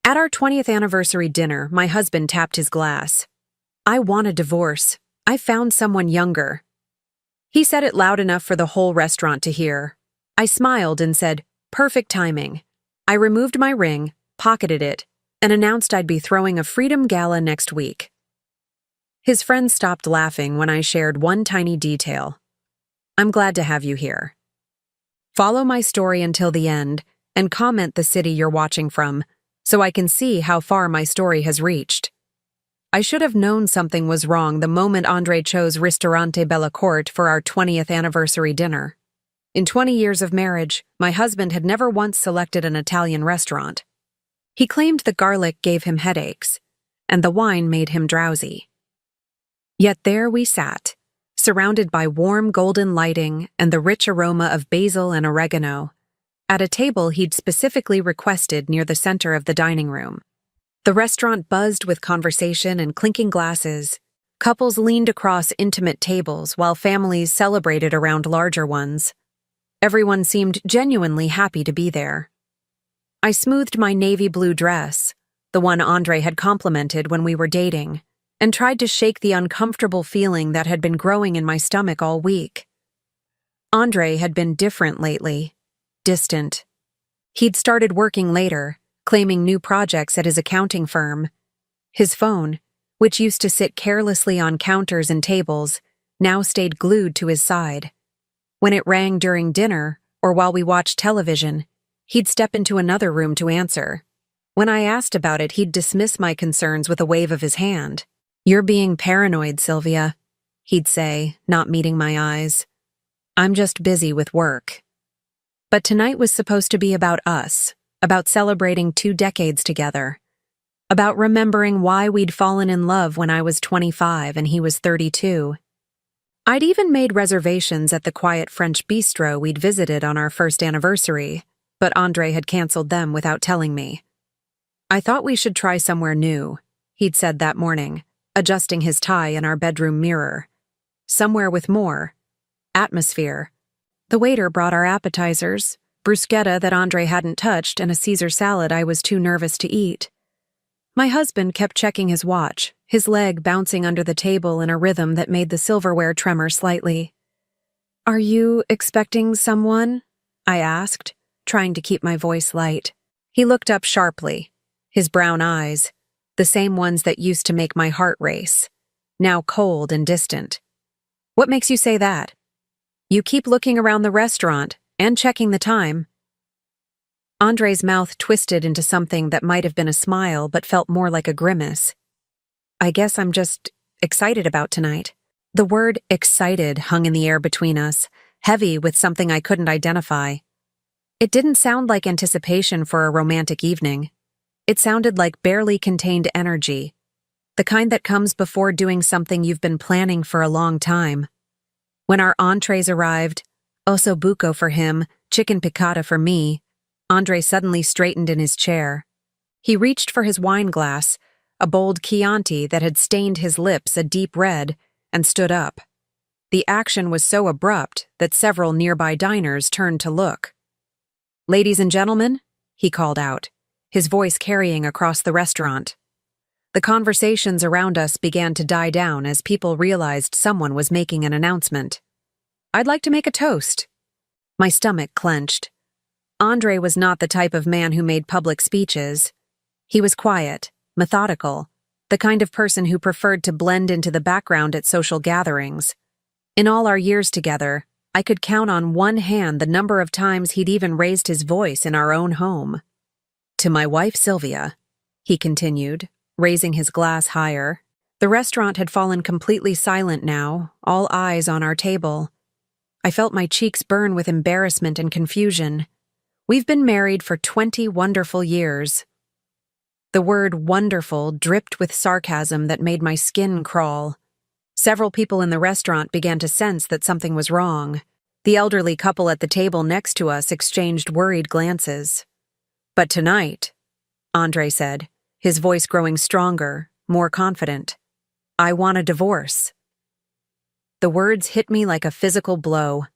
At our 20th anniversary dinner, my husband tapped his glass. "I want a divorce. I found someone younger." He said it loud enough for the whole restaurant to hear. I smiled and said, "Perfect timing." I removed my ring, pocketed it, and announced I'd be throwing a freedom gala next week. His friends stopped laughing when I shared one tiny detail. "I'm glad to have you here." Follow my story until the end and comment the city you're watching from so I can see how far my story has reached. I should have known something was wrong the moment Andre chose Ristorante Bella Corte for our 20th anniversary dinner. In 20 years of marriage, my husband had never once selected an Italian restaurant. He claimed the garlic gave him headaches, and the wine made him drowsy. Yet there we sat, surrounded by warm golden lighting and the rich aroma of basil and oregano, at a table he'd specifically requested near the center of the dining room. The restaurant buzzed with conversation and clinking glasses. Couples leaned across intimate tables while families celebrated around larger ones. Everyone seemed genuinely happy to be there. I smoothed my navy blue dress, the one Andre had complimented when we were dating, and tried to shake the uncomfortable feeling that had been growing in my stomach all week. Andre had been different lately, distant. He'd started working later, claiming new projects at his accounting firm. His phone, which used to sit carelessly on counters and tables, now stayed glued to his side. When it rang during dinner or while we watched television, he'd step into another room to answer. When I asked about it, he'd dismiss my concerns with a wave of his hand. "You're being paranoid, Sylvia," he'd say, not meeting my eyes. "I'm just busy with work." But tonight was supposed to be about us, about celebrating 2 decades together, about remembering why we'd fallen in love when I was 25 and he was 32. I'd even made reservations at the quiet French bistro we'd visited on our first anniversary, but Andre had canceled them without telling me. "I thought we should try somewhere new," he'd said that morning, adjusting his tie in our bedroom mirror. "Somewhere with more atmosphere." The waiter brought our appetizers, bruschetta that Andre hadn't touched and a Caesar salad I was too nervous to eat. My husband kept checking his watch, his leg bouncing under the table in a rhythm that made the silverware tremor slightly. "Are you expecting someone?" I asked, trying to keep my voice light. He looked up sharply, his brown eyes, the same ones that used to make my heart race, now cold and distant. "What makes you say that? You keep looking around the restaurant and checking the time." Andre's mouth twisted into something that might have been a smile but felt more like a grimace. "I guess I'm just excited about tonight." The word excited hung in the air between us, heavy with something I couldn't identify. It didn't sound like anticipation for a romantic evening. It sounded like barely contained energy, the kind that comes before doing something you've been planning for a long time. When our entrees arrived, osso buco for him, chicken piccata for me, Andre suddenly straightened in his chair. He reached for his wine glass, a bold Chianti that had stained his lips a deep red, and stood up. The action was so abrupt that several nearby diners turned to look. "Ladies and gentlemen," he called out, his voice carrying across the restaurant. The conversations around us began to die down as people realized someone was making an announcement. "I'd like to make a toast." My stomach clenched. Andre was not the type of man who made public speeches. He was quiet, methodical, the kind of person who preferred to blend into the background at social gatherings. In all our years together, I could count on one hand the number of times he'd even raised his voice in our own home. "To my wife, Sylvia," he continued, raising his glass higher. The restaurant had fallen completely silent now, all eyes on our table. I felt my cheeks burn with embarrassment and confusion. "We've been married for 20 wonderful years." The word wonderful dripped with sarcasm that made my skin crawl. Several people in the restaurant began to sense that something was wrong. The elderly couple at the table next to us exchanged worried glances. "But tonight," Andre said, his voice growing stronger, more confident, "I want a divorce." The words hit me like a physical blow.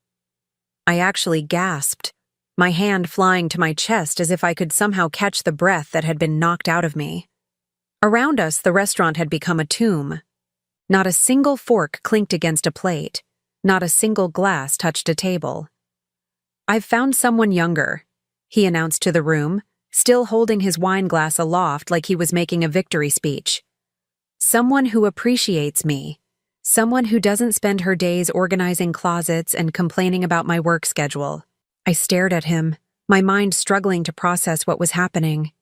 I actually gasped, my hand flying to my chest as if I could somehow catch the breath that had been knocked out of me. Around us, the restaurant had become a tomb. Not a single fork clinked against a plate. Not a single glass touched a table. "I've found someone younger," he announced to the room, still holding his wine glass aloft like he was making a victory speech. "Someone who appreciates me. Someone who doesn't spend her days organizing closets and complaining about my work schedule." I stared at him, my mind struggling to process what was happening.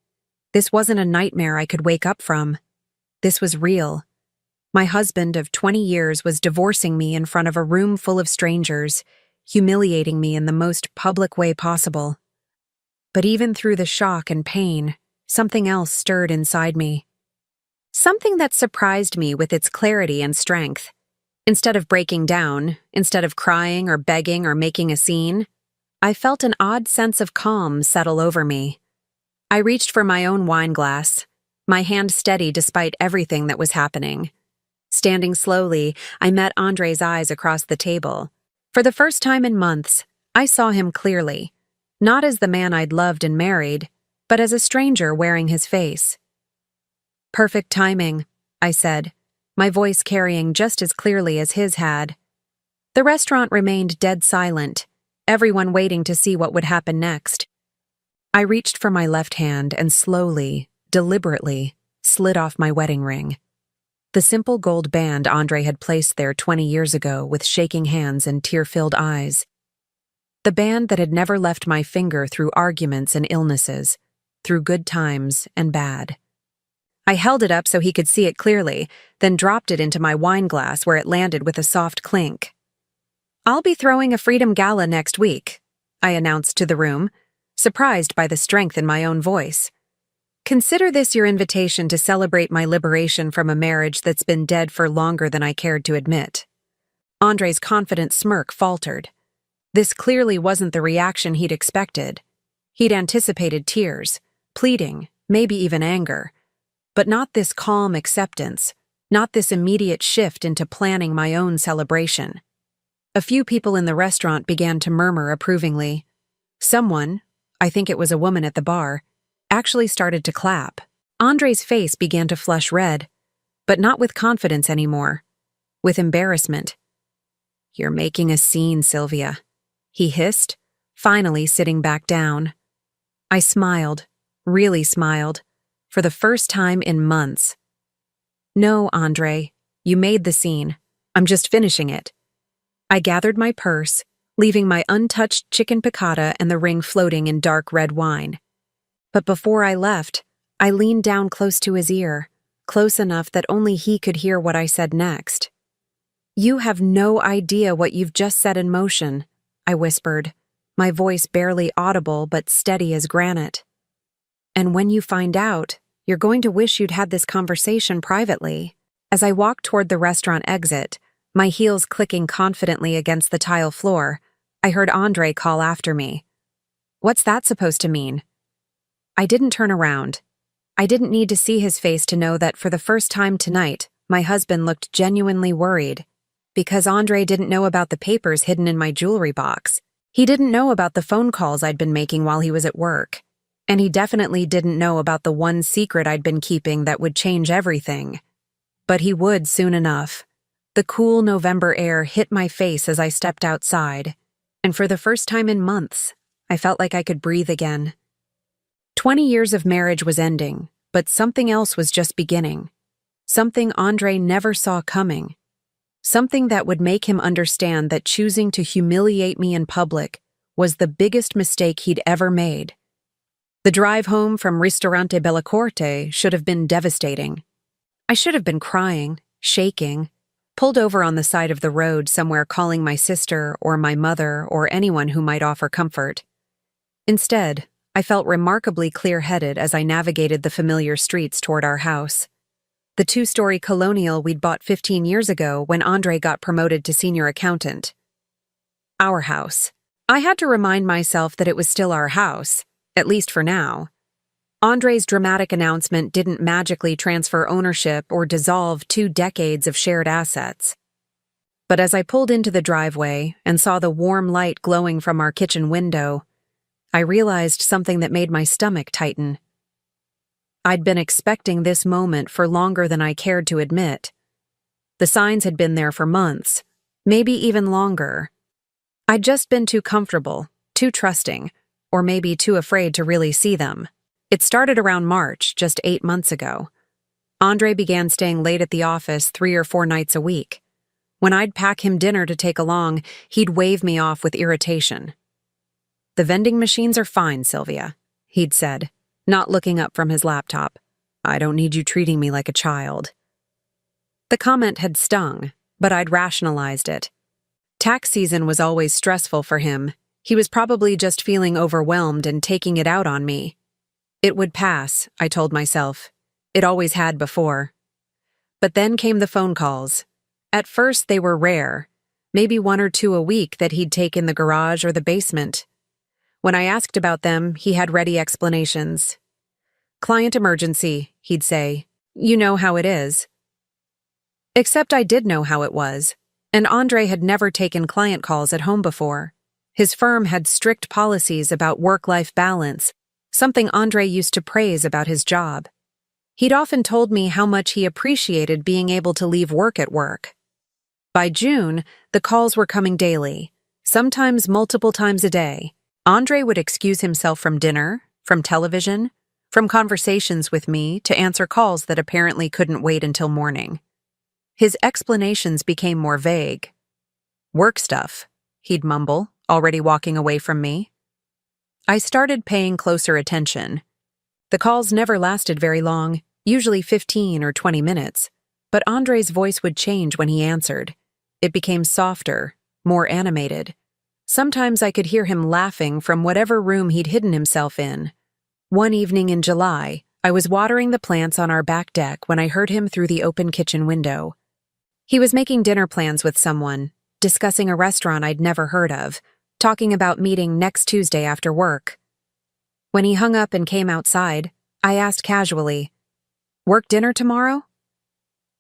This wasn't a nightmare I could wake up from. This was real. My husband of 20 years was divorcing me in front of a room full of strangers, humiliating me in the most public way possible. But even through the shock and pain, something else stirred inside me. Something that surprised me with its clarity and strength. Instead of breaking down, instead of crying or begging or making a scene, I felt an odd sense of calm settle over me. I reached for my own wine glass, my hand steady despite everything that was happening. Standing slowly, I met Andre's eyes across the table. For the first time in months, I saw him clearly, not as the man I'd loved and married, but as a stranger wearing his face. "Perfect timing," I said, my voice carrying just as clearly as his had. The restaurant remained dead silent, everyone waiting to see what would happen next. I reached for my left hand and slowly, deliberately, slid off my wedding ring. The simple gold band Andre had placed there 20 years ago with shaking hands and tear-filled eyes. The band that had never left my finger through arguments and illnesses, through good times and bad. I held it up so he could see it clearly, then dropped it into my wine glass where it landed with a soft clink. "I'll be throwing a Freedom Gala next week," I announced to the room, surprised by the strength in my own voice. "Consider this your invitation to celebrate my liberation from a marriage that's been dead for longer than I cared to admit." Andre's confident smirk faltered. This clearly wasn't the reaction he'd expected. He'd anticipated tears, pleading, maybe even anger. But not this calm acceptance, not this immediate shift into planning my own celebration. A few people in the restaurant began to murmur approvingly. Someone, I think it was a woman at the bar, actually started to clap. Andre's face began to flush red, but not with confidence anymore, with embarrassment. "You're making a scene, Sylvia," he hissed, finally sitting back down. I smiled, really smiled, for the first time in months. "No, Andre, you made the scene. I'm just finishing it." I gathered my purse, leaving my untouched chicken piccata and the ring floating in dark red wine. But before I left, I leaned down close to his ear, close enough that only he could hear what I said next. "You have no idea what you've just set in motion," I whispered, my voice barely audible but steady as granite. "And when you find out, you're going to wish you'd had this conversation privately." As I walked toward the restaurant exit, my heels clicking confidently against the tile floor, I heard Andre call after me. "What's that supposed to mean?" I didn't turn around. I didn't need to see his face to know that for the first time tonight, my husband looked genuinely worried. Because Andre didn't know about the papers hidden in my jewelry box. He didn't know about the phone calls I'd been making while he was at work. And he definitely didn't know about the one secret I'd been keeping that would change everything. But he would soon enough. The cool November air hit my face as I stepped outside. And for the first time in months, I felt like I could breathe again. 20 years of marriage was ending, but something else was just beginning. Something Andre never saw coming. Something that would make him understand that choosing to humiliate me in public was the biggest mistake he'd ever made. The drive home from Ristorante Bella Corte should have been devastating. I should have been crying, shaking, pulled over on the side of the road somewhere calling my sister or my mother or anyone who might offer comfort. Instead, I felt remarkably clear-headed as I navigated the familiar streets toward our house. The 2-story colonial we'd bought 15 years ago when Andre got promoted to senior accountant. Our house. I had to remind myself that it was still our house, at least for now. Andre's dramatic announcement didn't magically transfer ownership or dissolve 2 decades of shared assets. But as I pulled into the driveway and saw the warm light glowing from our kitchen window, I realized something that made my stomach tighten. I'd been expecting this moment for longer than I cared to admit. The signs had been there for months, maybe even longer. I'd just been too comfortable, too trusting, or maybe too afraid to really see them. It started around March, just 8 months ago. Andre began staying late at the office 3 or 4 nights a week. When I'd pack him dinner to take along, he'd wave me off with irritation. "The vending machines are fine, Sylvia," he'd said, not looking up from his laptop. "I don't need you treating me like a child." The comment had stung, but I'd rationalized it. Tax season was always stressful for him. He was probably just feeling overwhelmed and taking it out on me. It would pass, I told myself. It always had before. But then came the phone calls. At first they were rare, maybe 1 or 2 a week that he'd take in the garage or the basement. When I asked about them, he had ready explanations. "Client emergency," he'd say. "You know how it is." Except I did know how it was, and Andre had never taken client calls at home before. His firm had strict policies about work-life balance, something Andre used to praise about his job. He'd often told me how much he appreciated being able to leave work at work. By June, the calls were coming daily, sometimes multiple times a day. Andre would excuse himself from dinner, from television, from conversations with me to answer calls that apparently couldn't wait until morning. His explanations became more vague. "Work stuff," he'd mumble, already walking away from me. I started paying closer attention. The calls never lasted very long, usually 15 or 20 minutes, but Andre's voice would change when he answered. It became softer, more animated. Sometimes I could hear him laughing from whatever room he'd hidden himself in. One evening in July, I was watering the plants on our back deck when I heard him through the open kitchen window. He was making dinner plans with someone, discussing a restaurant I'd never heard of, talking about meeting next Tuesday after work. When he hung up and came outside, I asked casually, "Work dinner tomorrow?"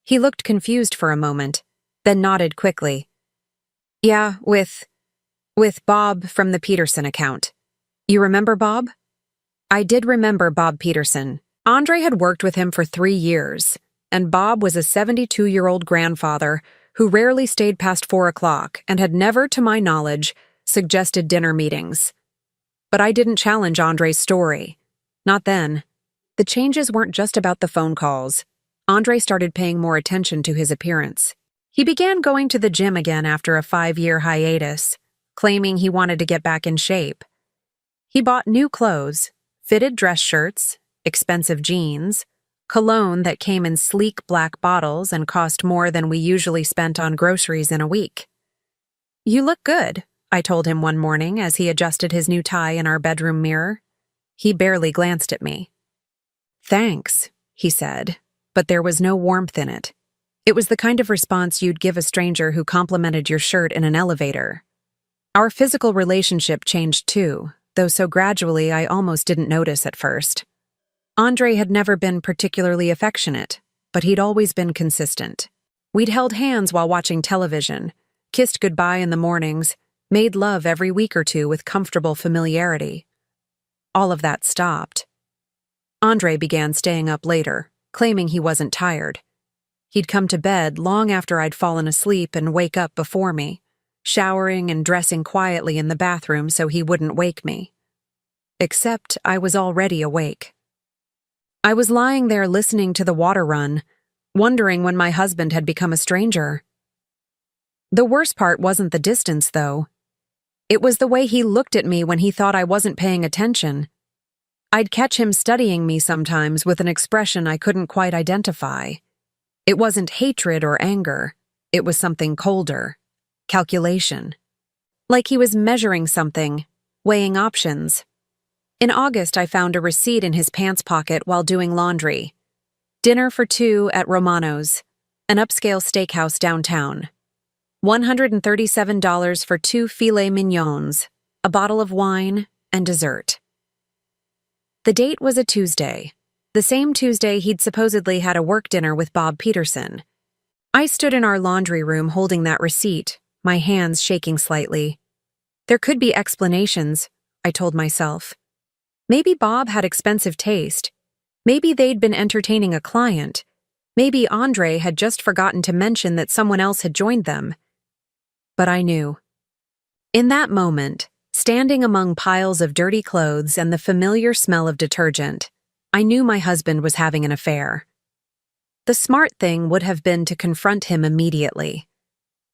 He looked confused for a moment, then nodded quickly. "Yeah, with Bob from the Peterson account. You remember Bob?" I did remember Bob Peterson. Andre had worked with him for 3 years, and Bob was a 72-year-old grandfather who rarely stayed past 4 o'clock and had never, to my knowledge, suggested dinner meetings. But I didn't challenge Andre's story. Not then. The changes weren't just about the phone calls. Andre started paying more attention to his appearance. He began going to the gym again after a 5-year hiatus, claiming he wanted to get back in shape. He bought new clothes, fitted dress shirts, expensive jeans, cologne that came in sleek black bottles and cost more than we usually spent on groceries in a week. "You look good," I told him one morning as he adjusted his new tie in our bedroom mirror. He barely glanced at me. "Thanks," he said, but there was no warmth in it. It was the kind of response you'd give a stranger who complimented your shirt in an elevator. Our physical relationship changed too, though so gradually I almost didn't notice at first. Andre had never been particularly affectionate, but he'd always been consistent. We'd held hands while watching television, kissed goodbye in the mornings, made love every week or two with comfortable familiarity. All of that stopped. Andre began staying up later, claiming he wasn't tired. He'd come to bed long after I'd fallen asleep and wake up before me, showering and dressing quietly in the bathroom so he wouldn't wake me. Except I was already awake. I was lying there listening to the water run, wondering when my husband had become a stranger. The worst part wasn't the distance, though. It was the way he looked at me when he thought I wasn't paying attention. I'd catch him studying me sometimes with an expression I couldn't quite identify. It wasn't hatred or anger. It was something colder. Calculation. Like he was measuring something, weighing options. In August, I found a receipt in his pants pocket while doing laundry. Dinner for 2 at Romano's, an upscale steakhouse downtown. $137 for 2 filet mignons, a bottle of wine, and dessert. The date was a Tuesday, the same Tuesday he'd supposedly had a work dinner with Bob Peterson. I stood in our laundry room holding that receipt, my hands shaking slightly. There could be explanations. I told myself. Maybe Bob had expensive taste. Maybe they'd been entertaining a client. Maybe Andre had just forgotten to mention that someone else had joined them. But I knew. In that moment, standing among piles of dirty clothes and the familiar smell of detergent, I knew my husband was having an affair. The smart thing would have been to confront him immediately,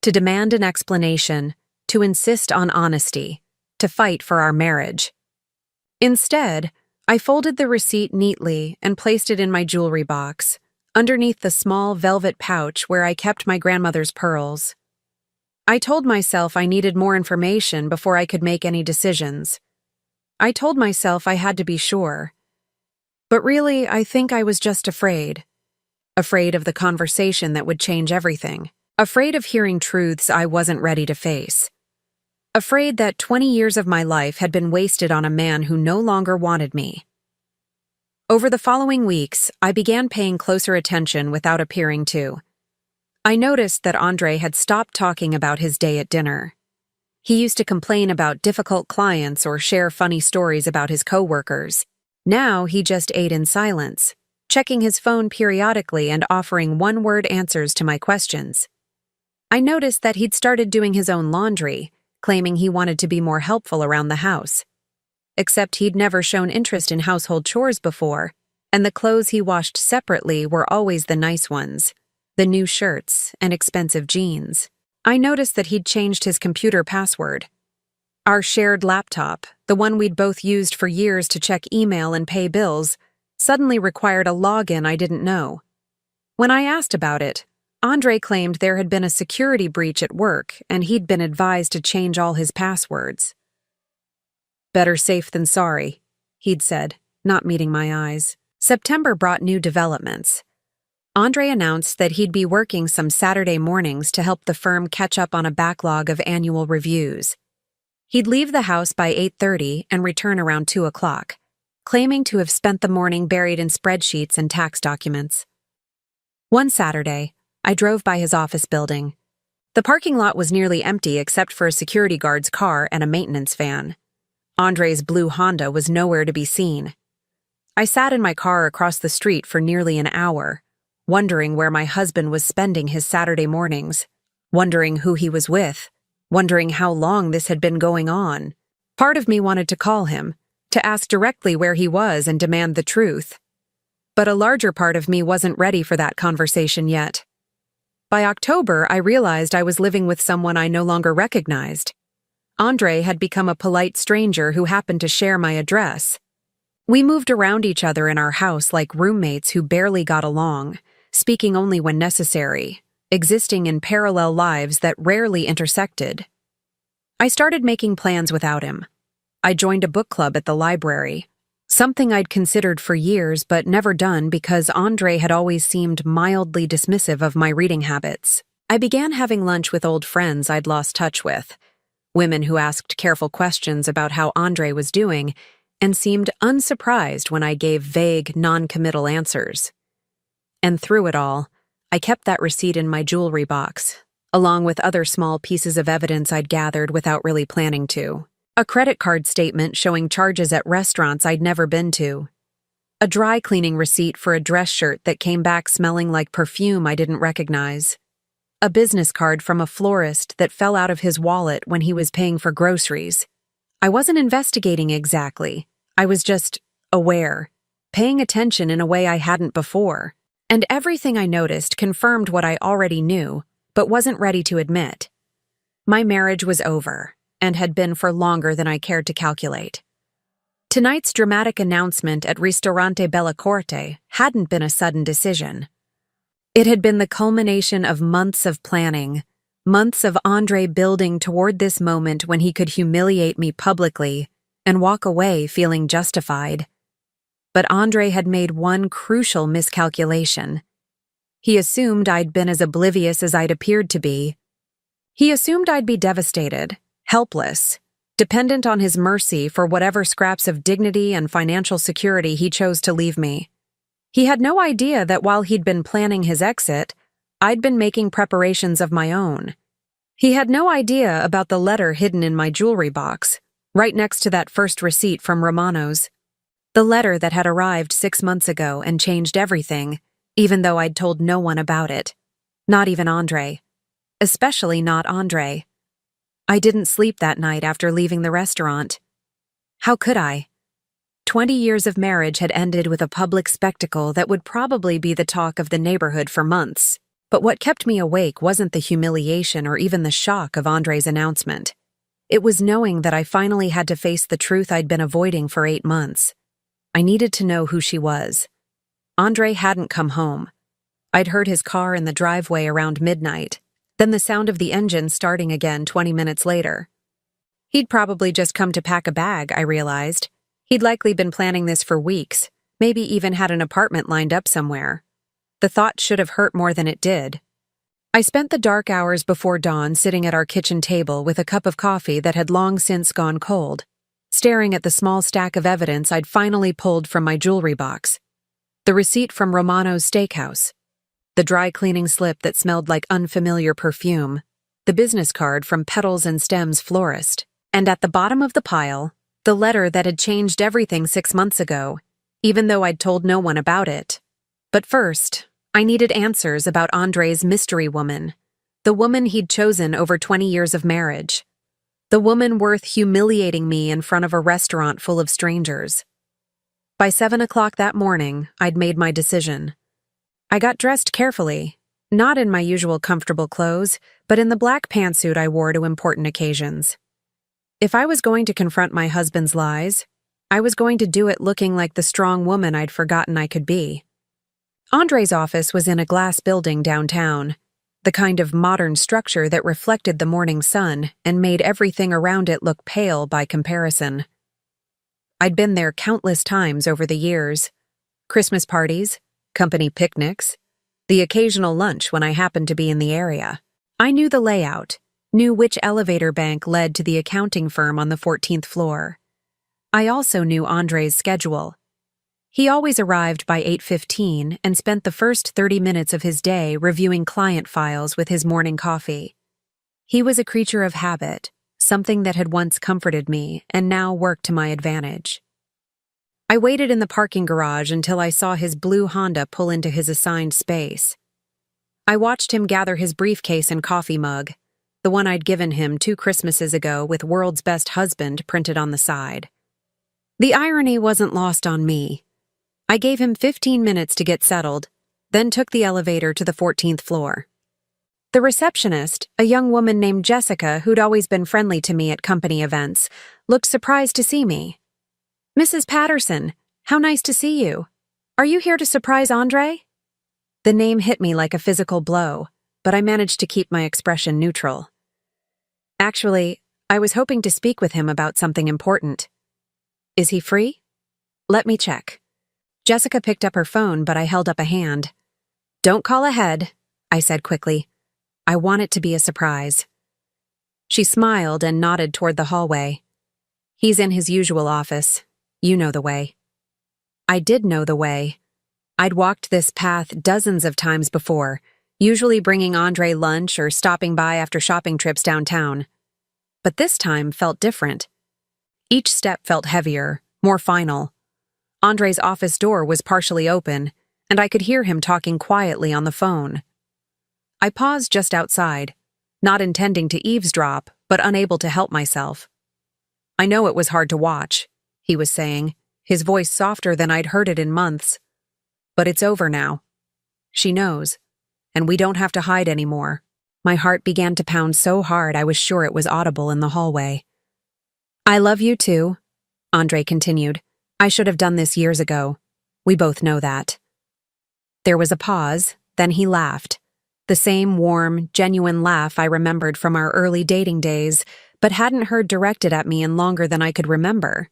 to demand an explanation, to insist on honesty, to fight for our marriage. Instead, I folded the receipt neatly and placed it in my jewelry box, underneath the small velvet pouch where I kept my grandmother's pearls. I told myself I needed more information before I could make any decisions. I told myself I had to be sure. But really, I think I was just afraid. Afraid of the conversation that would change everything. Afraid of hearing truths I wasn't ready to face. Afraid that 20 years of my life had been wasted on a man who no longer wanted me. Over the following weeks, I began paying closer attention without appearing to. I noticed that Andre had stopped talking about his day at dinner. He used to complain about difficult clients or share funny stories about his coworkers. Now he just ate in silence, checking his phone periodically and offering one-word answers to my questions. I noticed that he'd started doing his own laundry, claiming he wanted to be more helpful around the house. Except he'd never shown interest in household chores before, and the clothes he washed separately were always the nice ones. The new shirts and expensive jeans. I noticed that he'd changed his computer password. Our shared laptop, the one we'd both used for years to check email and pay bills, suddenly required a login I didn't know. When I asked about it, Andre claimed there had been a security breach at work and he'd been advised to change all his passwords. "Better safe than sorry," he'd said, not meeting my eyes. September brought new developments. Andre announced that he'd be working some Saturday mornings to help the firm catch up on a backlog of annual reviews. He'd leave the house by 8:30 and return around 2 o'clock, claiming to have spent the morning buried in spreadsheets and tax documents. One Saturday, I drove by his office building. The parking lot was nearly empty except for a security guard's car and a maintenance van. Andre's blue Honda was nowhere to be seen. I sat in my car across the street for nearly an hour, wondering where my husband was spending his Saturday mornings, wondering who he was with, wondering how long this had been going on. Part of me wanted to call him, to ask directly where he was and demand the truth. But a larger part of me wasn't ready for that conversation yet. By October, I realized I was living with someone I no longer recognized. Andre had become a polite stranger who happened to share my address. We moved around each other in our house like roommates who barely got along, speaking only when necessary, existing in parallel lives that rarely intersected. I started making plans without him. I joined a book club at the library, something I'd considered for years but never done because Andre had always seemed mildly dismissive of my reading habits. I began having lunch with old friends I'd lost touch with, women who asked careful questions about how Andre was doing and seemed unsurprised when I gave vague, non-committal answers. And through it all, I kept that receipt in my jewelry box, along with other small pieces of evidence I'd gathered without really planning to. A credit card statement showing charges at restaurants I'd never been to. A dry cleaning receipt for a dress shirt that came back smelling like perfume I didn't recognize. A business card from a florist that fell out of his wallet when he was paying for groceries. I wasn't investigating exactly. I was just aware, paying attention in a way I hadn't before. And everything I noticed confirmed what I already knew, but wasn't ready to admit. My marriage was over, and had been for longer than I cared to calculate. Tonight's dramatic announcement at Ristorante Bella Corte hadn't been a sudden decision. It had been the culmination of months of planning, months of Andre building toward this moment when he could humiliate me publicly and walk away feeling justified. But Andre had made one crucial miscalculation. He assumed I'd been as oblivious as I'd appeared to be. He assumed I'd be devastated, helpless, dependent on his mercy for whatever scraps of dignity and financial security he chose to leave me. He had no idea that while he'd been planning his exit, I'd been making preparations of my own. He had no idea about the letter hidden in my jewelry box, right next to that first receipt from Romano's. The letter that had arrived 6 months ago and changed everything, even though I'd told no one about it. Not even Andre. Especially not Andre. I didn't sleep that night after leaving the restaurant. How could I? 20 years of marriage had ended with a public spectacle that would probably be the talk of the neighborhood for months. But what kept me awake wasn't the humiliation or even the shock of Andre's announcement. It was knowing that I finally had to face the truth I'd been avoiding for 8 months. I needed to know who she was. Andre hadn't come home. I'd heard his car in the driveway around midnight, then the sound of the engine starting again 20 minutes later. He'd probably just come to pack a bag, I realized. He'd likely been planning this for weeks, maybe even had an apartment lined up somewhere. The thought should have hurt more than it did. I spent the dark hours before dawn sitting at our kitchen table with a cup of coffee that had long since gone cold, staring at the small stack of evidence I'd finally pulled from my jewelry box. The receipt from Romano's steakhouse, the dry cleaning slip that smelled like unfamiliar perfume, the business card from Petals and Stems florist, and at the bottom of the pile, the letter that had changed everything 6 months ago, even though I'd told no one about it. But first, I needed answers about Andre's mystery woman, the woman he'd chosen over 20 years of marriage, the woman worth humiliating me in front of a restaurant full of strangers. By 7 o'clock that morning, I'd made my decision. I got dressed carefully, not in my usual comfortable clothes, but in the black pantsuit I wore to important occasions. If I was going to confront my husband's lies, I was going to do it looking like the strong woman I'd forgotten I could be. Andre's office was in a glass building downtown, the kind of modern structure that reflected the morning sun and made everything around it look pale by comparison. I'd been there countless times over the years. Christmas parties, company picnics, the occasional lunch when I happened to be in the area. I knew the layout, knew which elevator bank led to the accounting firm on the 14th floor. I also knew Andre's schedule. He always arrived by 8:15 and spent the first 30 minutes of his day reviewing client files with his morning coffee. He was a creature of habit, something that had once comforted me and now worked to my advantage. I waited in the parking garage until I saw his blue Honda pull into his assigned space. I watched him gather his briefcase and coffee mug, the one I'd given him 2 Christmases ago with "World's Best Husband" printed on the side. The irony wasn't lost on me. I gave him 15 minutes to get settled, then took the elevator to the 14th floor. The receptionist, a young woman named Jessica who'd always been friendly to me at company events, looked surprised to see me. "Mrs. Patterson, how nice to see you. Are you here to surprise Andre?" The name hit me like a physical blow, but I managed to keep my expression neutral. "Actually, I was hoping to speak with him about something important." "Is he free?" "Let me check." Jessica picked up her phone, but I held up a hand. "Don't call ahead," I said quickly. "I want it to be a surprise." She smiled and nodded toward the hallway. "He's in his usual office. You know the way." I did know the way. I'd walked this path dozens of times before, usually bringing Andre lunch or stopping by after shopping trips downtown. But this time felt different. Each step felt heavier, more final. Andre's office door was partially open, and I could hear him talking quietly on the phone. I paused just outside, not intending to eavesdrop, but unable to help myself. "I know it was hard to watch," he was saying, his voice softer than I'd heard it in months. "But it's over now. She knows, and we don't have to hide anymore." My heart began to pound so hard I was sure it was audible in the hallway. "I love you too," Andre continued. "I should have done this years ago. We both know that." There was a pause, then he laughed. The same warm, genuine laugh I remembered from our early dating days, but hadn't heard directed at me in longer than I could remember.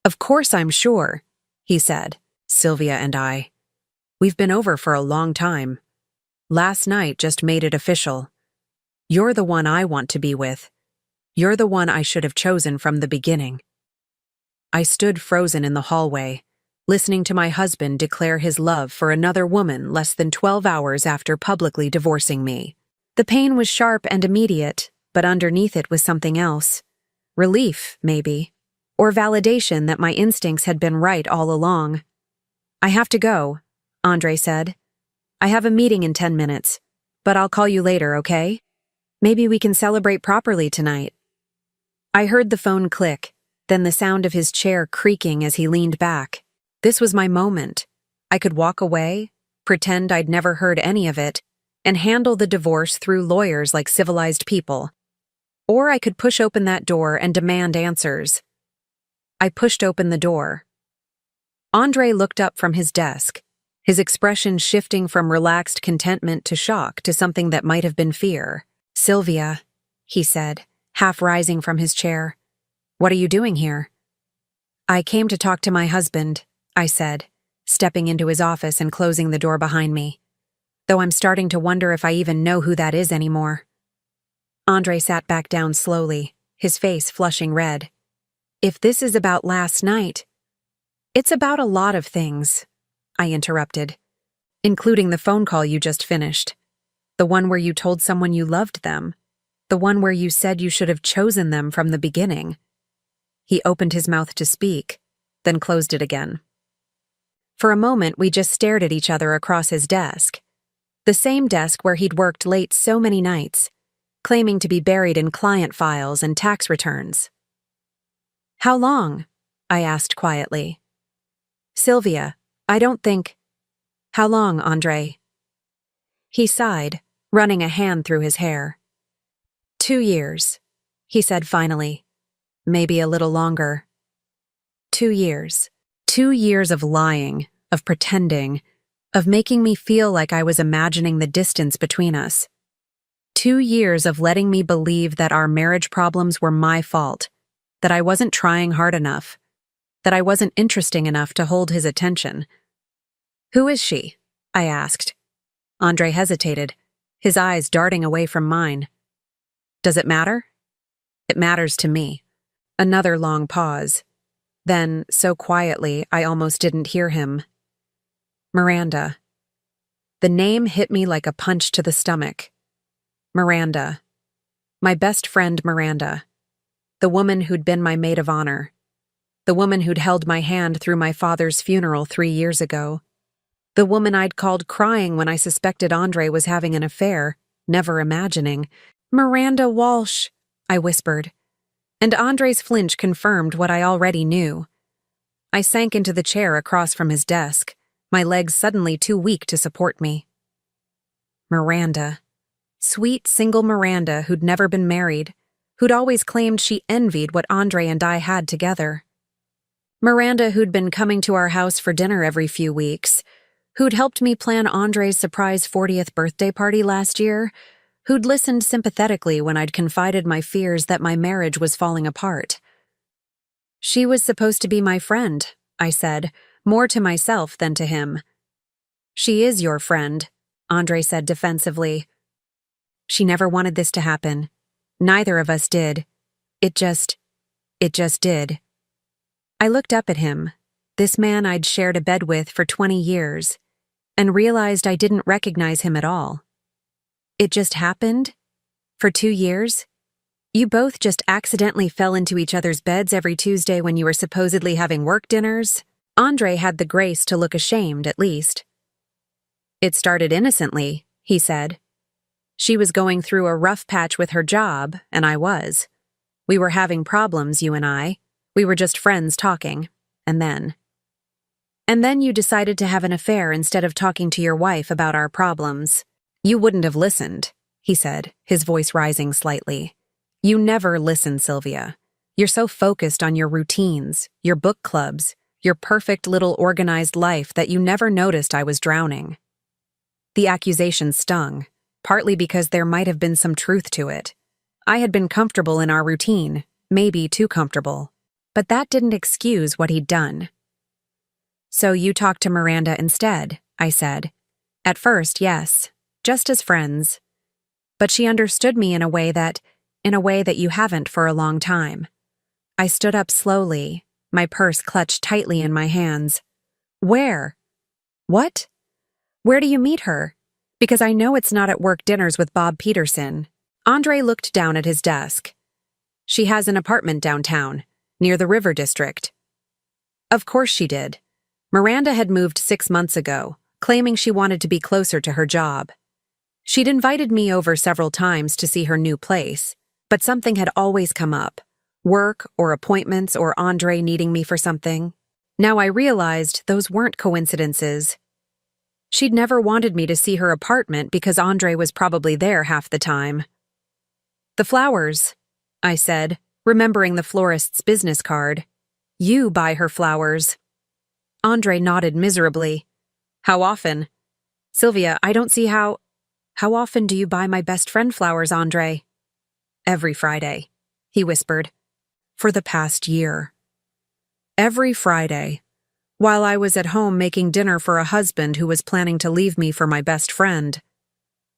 "Of course I'm sure," he said. "Sylvia and I. We've been over for a long time. Last night just made it official. You're the one I want to be with. You're the one I should have chosen from the beginning." I stood frozen in the hallway, listening to my husband declare his love for another woman less than 12 hours after publicly divorcing me. The pain was sharp and immediate, but underneath it was something else. Relief, maybe. Or validation that my instincts had been right all along. "I have to go," Andre said. "I have a meeting in 10 minutes, but I'll call you later, okay? Maybe we can celebrate properly tonight." I heard the phone click, then the sound of his chair creaking as he leaned back. This was my moment. I could walk away, pretend I'd never heard any of it, and handle the divorce through lawyers like civilized people. Or I could push open that door and demand answers. I pushed open the door. Andre looked up from his desk, his expression shifting from relaxed contentment to shock to something that might have been fear. "Sylvia," he said, half rising from his chair. "What are you doing here?" "I came to talk to my husband," I said, stepping into his office and closing the door behind me. Though I'm starting to wonder if I even know who that is anymore. Andre sat back down slowly, his face flushing red. "If this is about last night..." "It's about a lot of things," I interrupted, "including the phone call you just finished. The one where you told someone you loved them. The one where you said you should have chosen them from the beginning." He opened his mouth to speak, then closed it again. For a moment, we just stared at each other across his desk. The same desk where he'd worked late so many nights, claiming to be buried in client files and tax returns. "How long?" I asked quietly. "Sylvia, I don't think..." "How long, Andre?" He sighed, running a hand through his hair. 2 years, he said finally. Maybe a little longer. 2 years. 2 years of lying, of pretending, of making me feel like I was imagining the distance between us. 2 years of letting me believe that our marriage problems were my fault, that I wasn't trying hard enough, that I wasn't interesting enough to hold his attention. "Who is she?" I asked. Andre hesitated, his eyes darting away from mine. "Does it matter?" "It matters to me." Another long pause. Then, so quietly, I almost didn't hear him. "Miranda." The name hit me like a punch to the stomach. Miranda. My best friend Miranda. The woman who'd been my maid of honor. The woman who'd held my hand through my father's funeral 3 years ago. The woman I'd called crying when I suspected Andre was having an affair, never imagining. "Miranda Walsh," I whispered. And Andre's flinch confirmed what I already knew. I sank into the chair across from his desk, my legs suddenly too weak to support me. Miranda. Sweet, single Miranda who'd never been married, who'd always claimed she envied what Andre and I had together. Miranda who'd been coming to our house for dinner every few weeks, who'd helped me plan Andre's surprise 40th birthday party last year, who'd listened sympathetically when I'd confided my fears that my marriage was falling apart. "She was supposed to be my friend," I said, more to myself than to him. "She is your friend," Andre said defensively. "She never wanted this to happen. Neither of us did. It just did." I looked up at him, this man I'd shared a bed with for 20 years, and realized I didn't recognize him at all. "It just happened? For 2 years? You both just accidentally fell into each other's beds every Tuesday when you were supposedly having work dinners?" Andre had the grace to look ashamed, at least. "It started innocently," he said. "She was going through a rough patch with her job, and I was. We were having problems, you and I. We were just friends talking. And then you decided to have an affair instead of talking to your wife about our problems. You wouldn't have listened," he said, his voice rising slightly. "You never listen, Sylvia. You're so focused on your routines, your book clubs, your perfect little organized life that you never noticed I was drowning." The accusation stung, partly because there might have been some truth to it. I had been comfortable in our routine, maybe too comfortable. But that didn't excuse what he'd done. "So you talked to Miranda instead," I said. "At first, yes. Just as friends. But she understood me in a way that you haven't for a long time." I stood up slowly, my purse clutched tightly in my hands. "Where? What? Where do you meet her? Because I know it's not at work dinners with Bob Peterson." Andre looked down at his desk. She has an apartment downtown, near the River District. Of course she did. Miranda had moved 6 months ago, claiming she wanted to be closer to her job. She'd invited me over several times to see her new place, but something had always come up. Work or appointments or Andre needing me for something. Now I realized those weren't coincidences. She'd never wanted me to see her apartment because Andre was probably there half the time. "The flowers," I said, remembering the florist's business card. "You buy her flowers." Andre nodded miserably. "How often?" "Sylvia, I don't see how often do you buy my best friend flowers, Andre?" "Every Friday," he whispered. "For the past year." Every Friday, while I was at home making dinner for a husband who was planning to leave me for my best friend.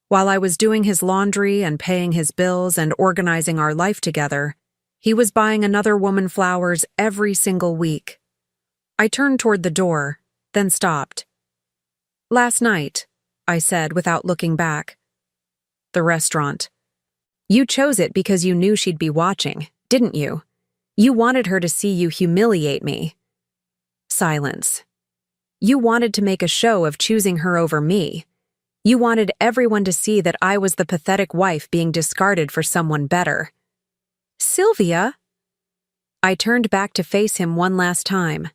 While I was doing his laundry and paying his bills and organizing our life together, he was buying another woman flowers every single week. I turned toward the door, then stopped. "Last night," I said without looking back. "The restaurant. You chose it because you knew she'd be watching, didn't you? You wanted her to see you humiliate me." Silence. "You wanted to make a show of choosing her over me. You wanted everyone to see that I was the pathetic wife being discarded for someone better." "Sylvia!" I turned back to face him one last time.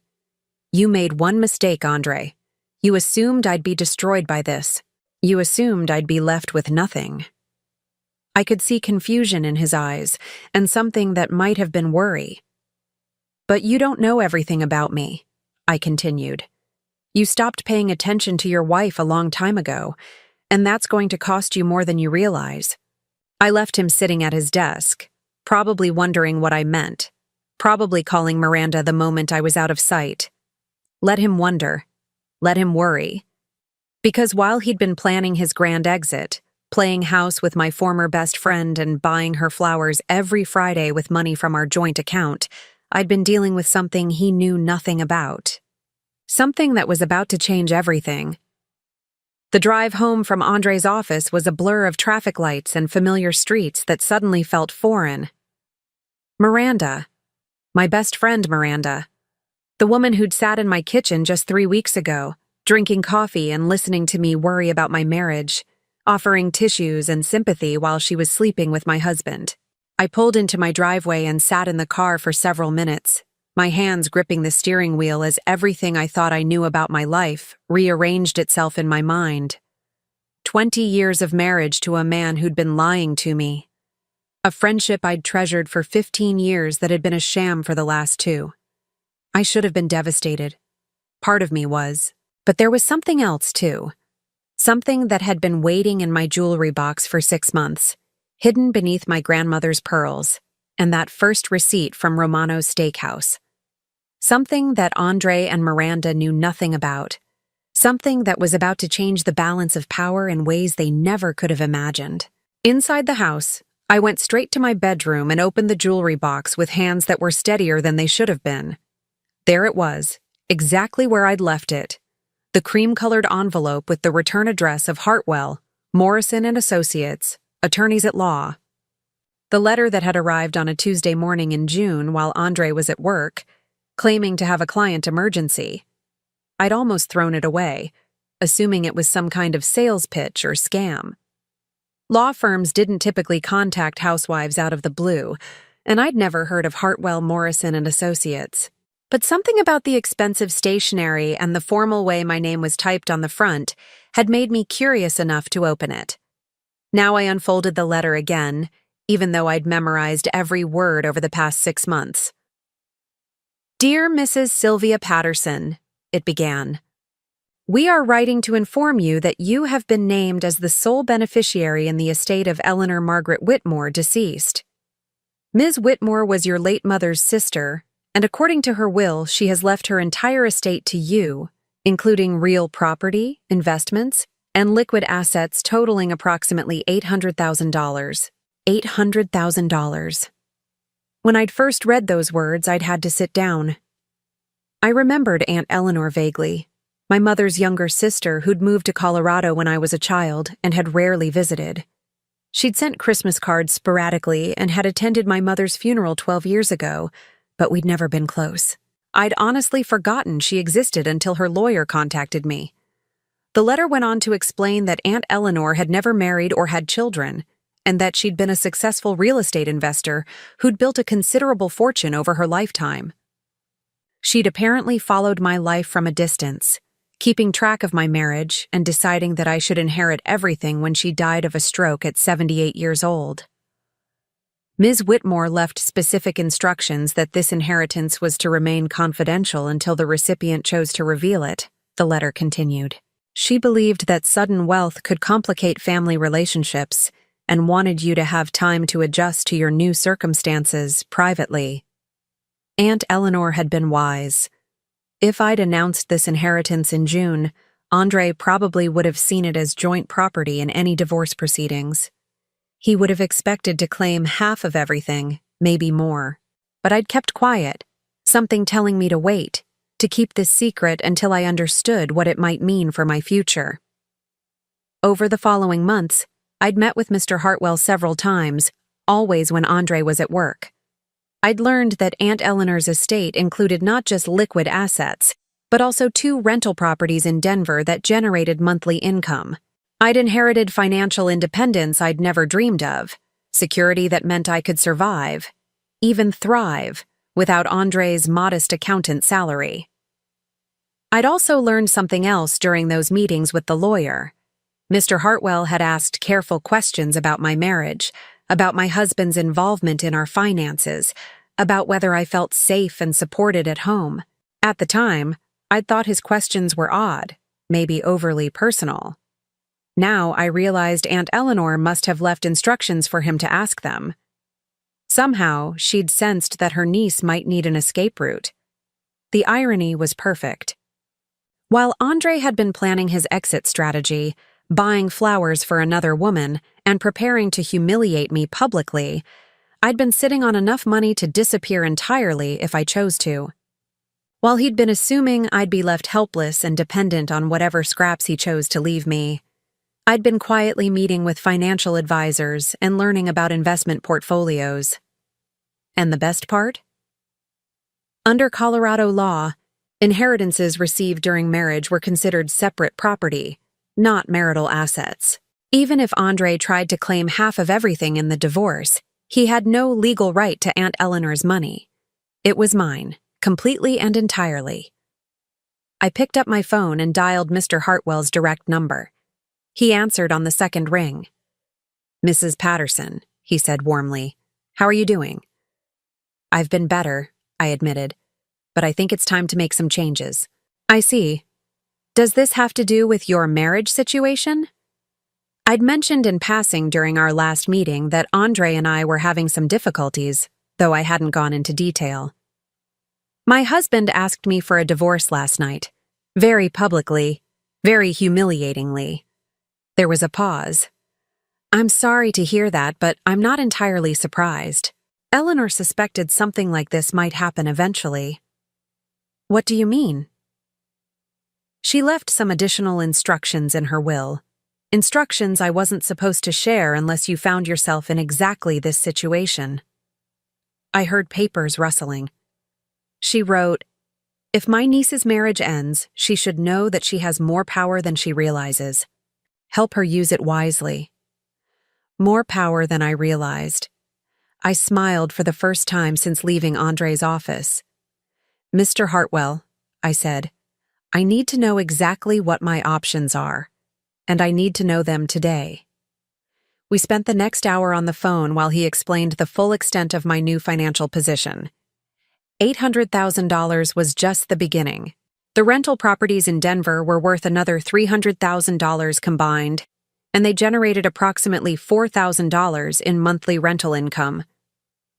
"You made one mistake, Andre. You assumed I'd be destroyed by this. You assumed I'd be left with nothing." I could see confusion in his eyes, and something that might have been worry. "But you don't know everything about me," I continued. "You stopped paying attention to your wife a long time ago, and that's going to cost you more than you realize." I left him sitting at his desk, probably wondering what I meant, probably calling Miranda the moment I was out of sight. Let him wonder. Let him worry. Because while he'd been planning his grand exit, playing house with my former best friend and buying her flowers every Friday with money from our joint account, I'd been dealing with something he knew nothing about. Something that was about to change everything. The drive home from Andre's office was a blur of traffic lights and familiar streets that suddenly felt foreign. Miranda. My best friend Miranda. The woman who'd sat in my kitchen just 3 weeks ago, drinking coffee and listening to me worry about my marriage, offering tissues and sympathy while she was sleeping with my husband. I pulled into my driveway and sat in the car for several minutes, my hands gripping the steering wheel as everything I thought I knew about my life rearranged itself in my mind. 20 years of marriage to a man who'd been lying to me. A friendship I'd treasured for 15 years that had been a sham for the last 2. I should have been devastated. Part of me was. But there was something else, too. Something that had been waiting in my jewelry box for 6 months, hidden beneath my grandmother's pearls, and that first receipt from Romano's steakhouse. Something that Andre and Miranda knew nothing about. Something that was about to change the balance of power in ways they never could have imagined. Inside the house, I went straight to my bedroom and opened the jewelry box with hands that were steadier than they should have been. There it was, exactly where I'd left it. The cream-colored envelope with the return address of Hartwell, Morrison and Associates, attorneys at law. The letter that had arrived on a Tuesday morning in June while Andre was at work, claiming to have a client emergency. I'd almost thrown it away, assuming it was some kind of sales pitch or scam. Law firms didn't typically contact housewives out of the blue, and I'd never heard of Hartwell, Morrison and Associates. But something about the expensive stationery and the formal way my name was typed on the front had made me curious enough to open it. Now I unfolded the letter again, even though I'd memorized every word over the past 6 months. "Dear Mrs. Sylvia Patterson," it began. "We are writing to inform you that you have been named as the sole beneficiary in the estate of Eleanor Margaret Whitmore, deceased. Ms. Whitmore was your late mother's sister, and according to her will, she has left her entire estate to you, including real property, investments, and liquid assets totaling approximately $800,000. $800,000. When I'd first read those words, I'd had to sit down. I remembered Aunt Eleanor vaguely, my mother's younger sister who'd moved to Colorado when I was a child and had rarely visited. She'd sent Christmas cards sporadically and had attended my mother's funeral 12 years ago, but we'd never been close. I'd honestly forgotten she existed until her lawyer contacted me. The letter went on to explain that Aunt Eleanor had never married or had children, and that she'd been a successful real estate investor who'd built a considerable fortune over her lifetime. She'd apparently followed my life from a distance, keeping track of my marriage and deciding that I should inherit everything when she died of a stroke at 78 years old. Ms. Whitmore left specific instructions that this inheritance was to remain confidential until the recipient chose to reveal it, the letter continued. She believed that sudden wealth could complicate family relationships and wanted you to have time to adjust to your new circumstances privately. Aunt Eleanor had been wise. If I'd announced this inheritance in June, Andre probably would have seen it as joint property in any divorce proceedings. He would have expected to claim half of everything, maybe more. But I'd kept quiet, something telling me to wait, to keep this secret until I understood what it might mean for my future. Over the following months, I'd met with Mr. Hartwell several times, always when Andre was at work. I'd learned that Aunt Eleanor's estate included not just liquid assets, but also 2 rental properties in Denver that generated monthly income. I'd inherited financial independence I'd never dreamed of, security that meant I could survive, even thrive, without Andre's modest accountant salary. I'd also learned something else during those meetings with the lawyer. Mr. Hartwell had asked careful questions about my marriage, about my husband's involvement in our finances, about whether I felt safe and supported at home. At the time, I'd thought his questions were odd, maybe overly personal. Now I realized Aunt Eleanor must have left instructions for him to ask them. Somehow, she'd sensed that her niece might need an escape route. The irony was perfect. While Andre had been planning his exit strategy, buying flowers for another woman, and preparing to humiliate me publicly, I'd been sitting on enough money to disappear entirely if I chose to. While he'd been assuming I'd be left helpless and dependent on whatever scraps he chose to leave me, I'd been quietly meeting with financial advisors and learning about investment portfolios. And the best part? Under Colorado law, inheritances received during marriage were considered separate property, not marital assets. Even if Andre tried to claim half of everything in the divorce, he had no legal right to Aunt Eleanor's money. It was mine, completely and entirely. I picked up my phone and dialed Mr. Hartwell's direct number. He answered on the second ring. "Mrs. Patterson," he said warmly. "How are you doing?" "I've been better," I admitted, "but I think it's time to make some changes." "I see. Does this have to do with your marriage situation?" I'd mentioned in passing during our last meeting that Andre and I were having some difficulties, though I hadn't gone into detail. "My husband asked me for a divorce last night, very publicly, very humiliatingly." There was a pause. "I'm sorry to hear that, but I'm not entirely surprised. Eleanor suspected something like this might happen eventually." "What do you mean?" "She left some additional instructions in her will. Instructions I wasn't supposed to share unless you found yourself in exactly this situation." I heard papers rustling. She wrote, "If my niece's marriage ends, she should know that she has more power than she realizes. Help her use it wisely." More power than I realized. I smiled for the first time since leaving Andre's office. "Mr. Hartwell," I said, "I need to know exactly what my options are, and I need to know them today." We spent the next hour on the phone while he explained the full extent of my new financial position. $800,000 was just the beginning. The rental properties in Denver were worth another $300,000 combined, and they generated approximately $4,000 in monthly rental income.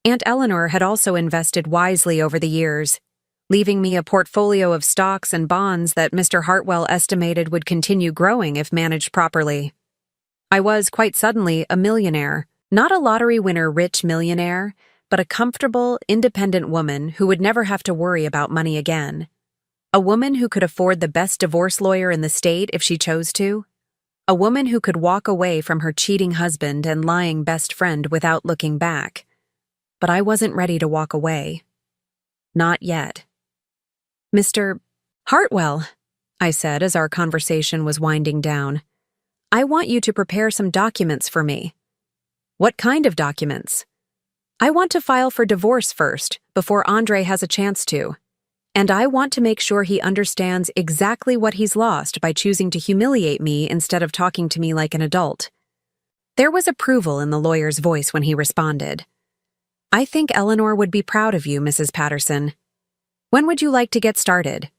Aunt Eleanor had also invested wisely over the years, leaving me a portfolio of stocks and bonds that Mr. Hartwell estimated would continue growing if managed properly. I was, quite suddenly, a millionaire, not a lottery winner rich millionaire, but a comfortable, independent woman who would never have to worry about money again. A woman who could afford the best divorce lawyer in the state if she chose to. A woman who could walk away from her cheating husband and lying best friend without looking back. But I wasn't ready to walk away. Not yet. Mr. Hartwell, I said as our conversation was winding down, I want you to prepare some documents for me. What kind of documents? I want to file for divorce first, before Andre has a chance to. And I want to make sure he understands exactly what he's lost by choosing to humiliate me instead of talking to me like an adult. There was approval in the lawyer's voice when he responded. I think Eleanor would be proud of you, Mrs. Patterson. When would you like to get started?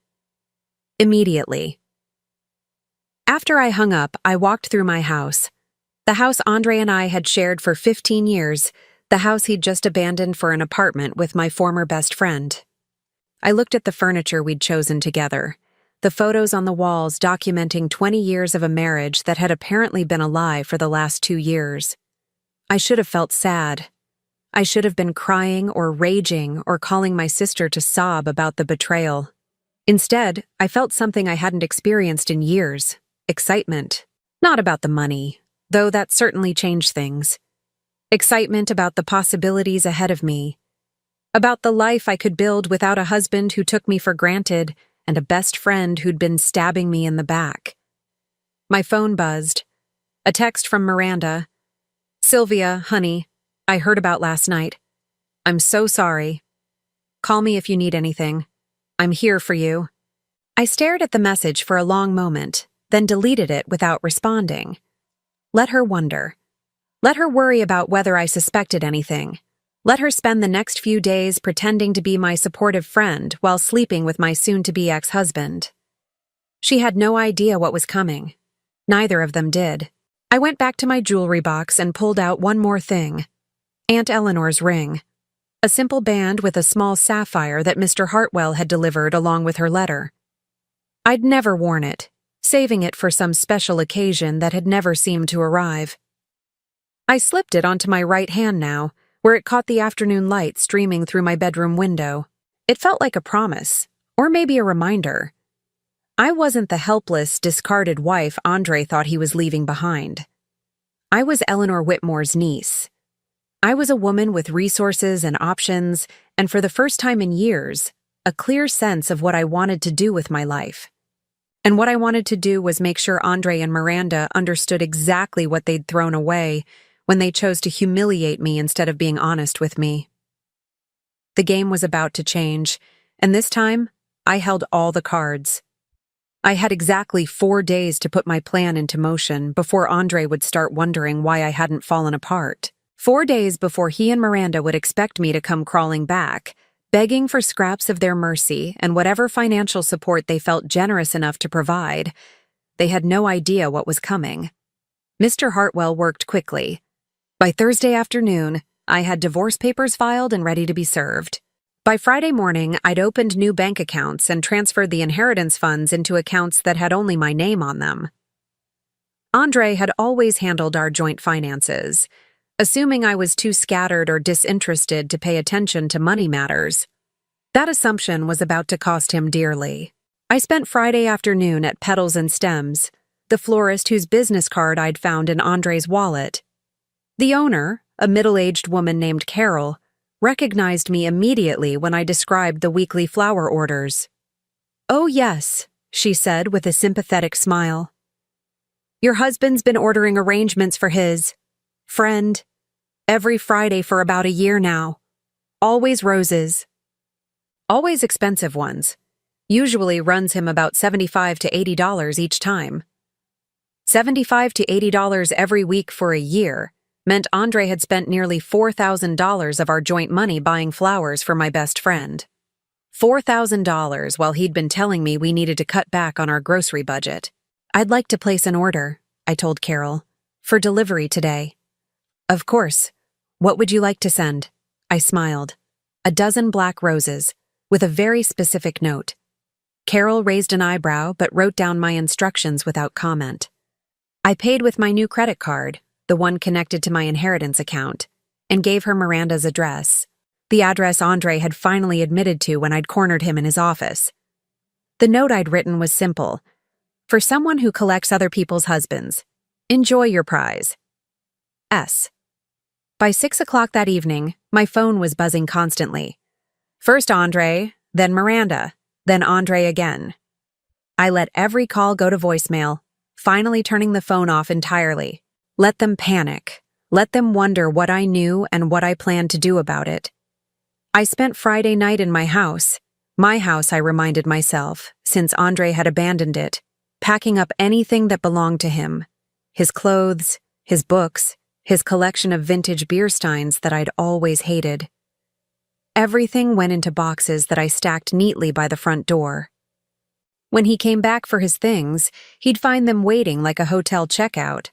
Immediately. After I hung up, I walked through my house. The house Andre and I had shared for 15 years, the house he'd just abandoned for an apartment with my former best friend. I looked at the furniture we'd chosen together, the photos on the walls documenting 20 years of a marriage that had apparently been a lie for the last 2 years. I should have felt sad. I should have been crying or raging or calling my sister to sob about the betrayal. Instead, I felt something I hadn't experienced in years, excitement. Not about the money, though that certainly changed things. Excitement about the possibilities ahead of me. About the life I could build without a husband who took me for granted and a best friend who'd been stabbing me in the back. My phone buzzed. A text from Miranda. Sylvia, honey, I heard about last night. I'm so sorry. Call me if you need anything. I'm here for you. I stared at the message for a long moment, then deleted it without responding. Let her wonder. Let her worry about whether I suspected anything. Let her spend the next few days pretending to be my supportive friend while sleeping with my soon-to-be ex-husband. She had no idea what was coming. Neither of them did. I went back to my jewelry box and pulled out one more thing. Aunt Eleanor's ring. A simple band with a small sapphire that Mr. Hartwell had delivered along with her letter. I'd never worn it, saving it for some special occasion that had never seemed to arrive. I slipped it onto my right hand now, where it caught the afternoon light streaming through my bedroom window. It felt like a promise, or maybe a reminder. I wasn't the helpless, discarded wife Andre thought he was leaving behind. I was Eleanor Whitmore's niece. I was a woman with resources and options, and for the first time in years, a clear sense of what I wanted to do with my life. And what I wanted to do was make sure Andre and Miranda understood exactly what they'd thrown away when they chose to humiliate me instead of being honest with me. The game was about to change, and this time, I held all the cards. I had exactly 4 days to put my plan into motion before Andre would start wondering why I hadn't fallen apart. 4 days before he and Miranda would expect me to come crawling back, begging for scraps of their mercy and whatever financial support they felt generous enough to provide. They had no idea what was coming. Mr. Hartwell worked quickly. By Thursday afternoon, I had divorce papers filed and ready to be served. By Friday morning, I'd opened new bank accounts and transferred the inheritance funds into accounts that had only my name on them. Andre had always handled our joint finances, assuming I was too scattered or disinterested to pay attention to money matters. That assumption was about to cost him dearly. I spent Friday afternoon at Petals and Stems, the florist whose business card I'd found in Andre's wallet. The owner, a middle-aged woman named Carol, recognized me immediately when I described the weekly flower orders. "Oh yes," she said with a sympathetic smile. "Your husband's been ordering arrangements for his friend every Friday for about a year now. Always roses. Always expensive ones. Usually runs him about $75 to $80 each time. $75 to $80 every week for a year meant Andre had spent nearly $4,000 of our joint money buying flowers for my best friend. $4,000 while he'd been telling me we needed to cut back on our grocery budget. "I'd like to place an order," I told Carol, "for delivery today." "Of course. What would you like to send?" I smiled. "A dozen black roses, with a very specific note." Carol raised an eyebrow but wrote down my instructions without comment. I paid with my new credit card, the one connected to my inheritance account, and gave her Miranda's address, the address Andre had finally admitted to when I'd cornered him in his office. The note I'd written was simple. "For someone who collects other people's husbands, Enjoy your prize. S. By 6 o'clock that evening, my phone was buzzing constantly. First Andre, then Miranda, then Andre again. I let every call go to voicemail, finally turning the phone off entirely. Let them panic. Let them wonder what I knew and what I planned to do about it. I spent Friday night in my house, I reminded myself, since Andre had abandoned it, packing up anything that belonged to him. His clothes, his books, his collection of vintage beer steins that I'd always hated. Everything went into boxes that I stacked neatly by the front door. When he came back for his things, he'd find them waiting like a hotel checkout.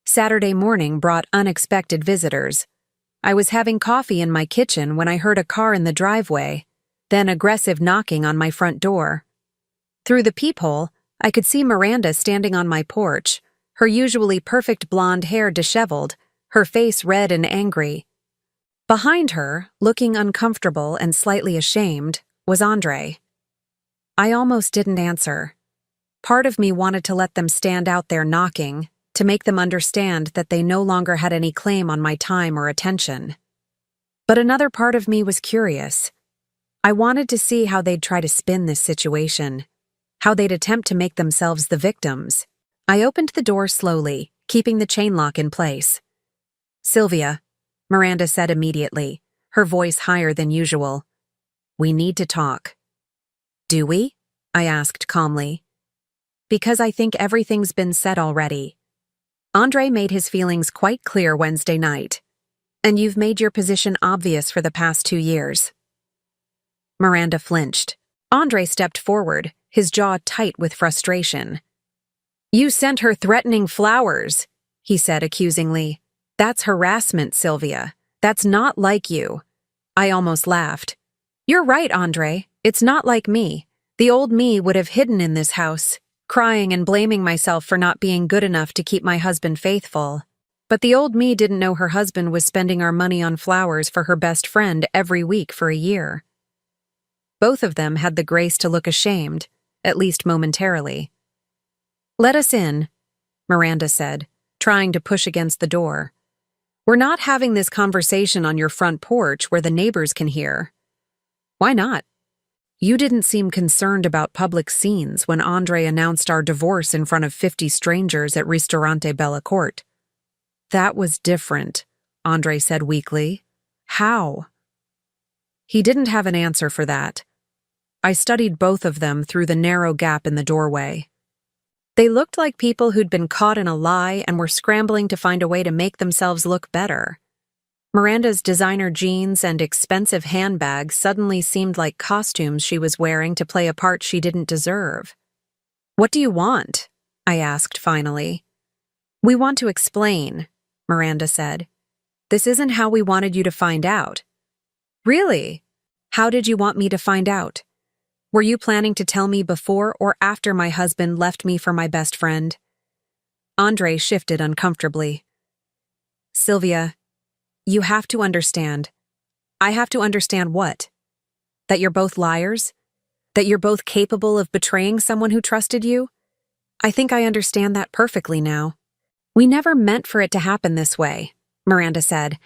Saturday morning brought unexpected visitors. I was having coffee in my kitchen when I heard a car in the driveway, then aggressive knocking on my front door. Through the peephole, I could see Miranda standing on my porch, her usually perfect blonde hair disheveled, her face red and angry. Behind her, looking uncomfortable and slightly ashamed, was Andre. I almost didn't answer. Part of me wanted to let them stand out there knocking, to make them understand that they no longer had any claim on my time or attention. But another part of me was curious. I wanted to see how they'd try to spin this situation, how they'd attempt to make themselves the victims. I opened the door slowly, keeping the chain lock in place. "Sylvia," Miranda said immediately, her voice higher than usual. "We need to talk." "Do we?" I asked calmly. "Because I think everything's been said already. Andre made his feelings quite clear Wednesday night, and you've made your position obvious for the past 2 years. Miranda flinched. Andre stepped forward, his jaw tight with frustration. "You sent her threatening flowers," he said accusingly. "That's harassment, Sylvia. That's not like you." I almost laughed. "You're right, Andre. It's not like me. The old me would have hidden in this house, crying and blaming myself for not being good enough to keep my husband faithful. But the old me didn't know her husband was spending our money on flowers for her best friend every week for a year." Both of them had the grace to look ashamed, at least momentarily. "Let us in," Miranda said, trying to push against the door. "We're not having this conversation on your front porch where the neighbors can hear." "Why not?" "You didn't seem concerned about public scenes when Andre announced our divorce in front of 50 strangers at Ristorante Bellacourt." "That was different," Andre said weakly. "How?" He didn't have an answer for that. I studied both of them through the narrow gap in the doorway. They looked like people who'd been caught in a lie and were scrambling to find a way to make themselves look better. Miranda's designer jeans and expensive handbag suddenly seemed like costumes she was wearing to play a part she didn't deserve. "What do you want?" I asked finally. "We want to explain," Miranda said. "This isn't how we wanted you to find out." "Really? How did you want me to find out? Were you planning to tell me before or after my husband left me for my best friend?" Andre shifted uncomfortably. "Sylvia, you have to understand." "I have to understand what? That you're both liars? That you're both capable of betraying someone who trusted you? I think I understand that perfectly now." "We never meant for it to happen this way," Miranda said,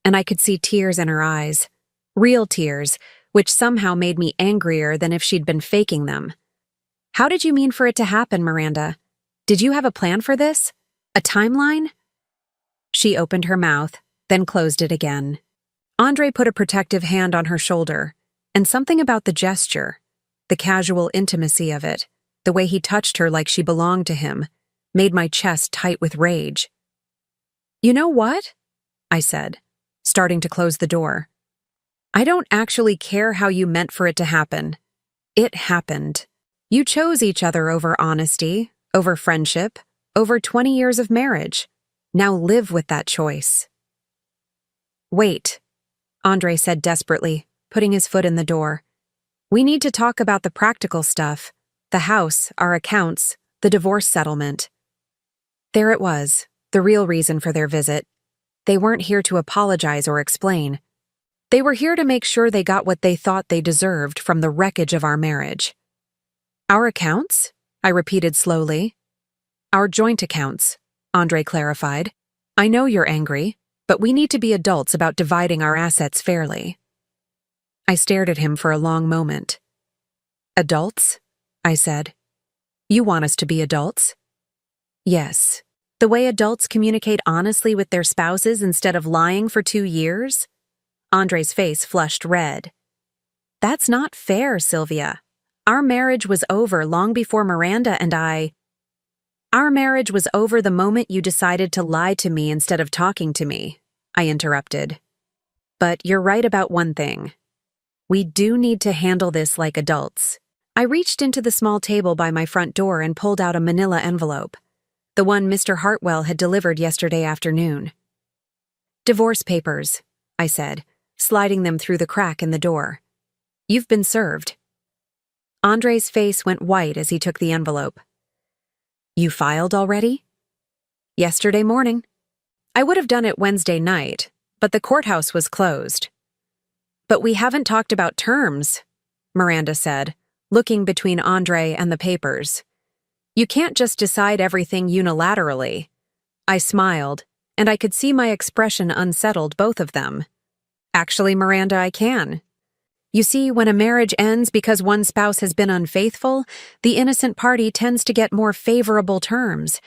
and I could see tears in her eyes. Real tears, which somehow made me angrier than if she'd been faking them. "How did you mean for it to happen, Miranda? Did you have a plan for this? A timeline?" She opened her mouth, then closed it again. Andre put a protective hand on her shoulder, and something about the gesture, the casual intimacy of it, the way he touched her like she belonged to him, made my chest tight with rage. "You know what?" I said, starting to close the door. "I don't actually care how you meant for it to happen. It happened. You chose each other over honesty, over friendship, over 20 years of marriage. Now live with that choice." "Wait," Andre said desperately, putting his foot in the door. "We need to talk about the practical stuff, the house, our accounts, the divorce settlement." There it was, the real reason for their visit. They weren't here to apologize or explain. They were here to make sure they got what they thought they deserved from the wreckage of our marriage. "Our accounts?" I repeated slowly. "Our joint accounts. Andre clarified. I know you're angry, but we need to be adults about dividing our assets fairly. I stared at him for a long moment. Adults? I said. You want us to be adults? Yes. The way adults communicate honestly with their spouses instead of lying for 2 years? Andre's face flushed red. That's not fair, Sylvia. Our marriage was over long before Miranda and I. Our marriage was over the moment you decided to lie to me instead of talking to me, I interrupted. But you're right about one thing. We do need to handle this like adults. I reached into the small table by my front door and pulled out a manila envelope, the one Mr. Hartwell had delivered yesterday afternoon. Divorce papers, I said, sliding them through the crack in the door. You've been served. Andre's face went white as he took the envelope. You filed already? Yesterday morning. I would have done it Wednesday night, but the courthouse was closed. But we haven't talked about terms, Miranda said, looking between Andre and the papers. You can't just decide everything unilaterally. I smiled, and I could see my expression unsettled both of them. Actually, Miranda, I can. You see, when a marriage ends because one spouse has been unfaithful, the innocent party tends to get more favorable terms,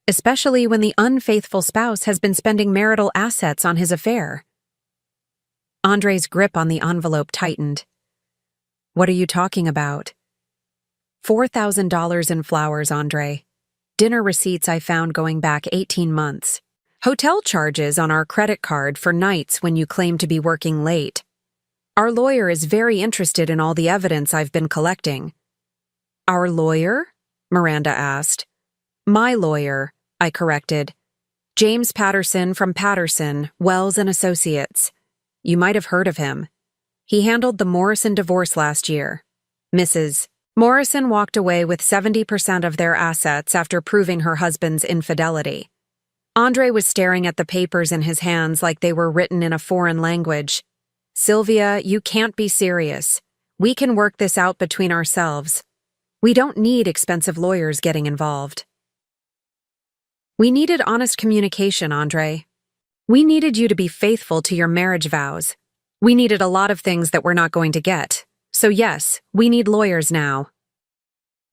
especially when the unfaithful spouse has been spending marital assets on his affair. Andre's grip on the envelope tightened. What are you talking about? $4,000 in flowers, Andre. Dinner receipts I found going back 18 months. Hotel charges on our credit card for nights when you claim to be working late. Our lawyer is very interested in all the evidence I've been collecting. Our lawyer? Miranda asked. My lawyer, I corrected. James Patterson from Patterson, Wells and Associates. You might have heard of him. He handled the Morrison divorce last year. Mrs. Morrison walked away with 70% of their assets after proving her husband's infidelity. Andre was staring at the papers in his hands like they were written in a foreign language. Sylvia, you can't be serious. We can work this out between ourselves. We don't need expensive lawyers getting involved. We needed honest communication, Andre. We needed you to be faithful to your marriage vows. We needed a lot of things that we're not going to get. So yes, we need lawyers now.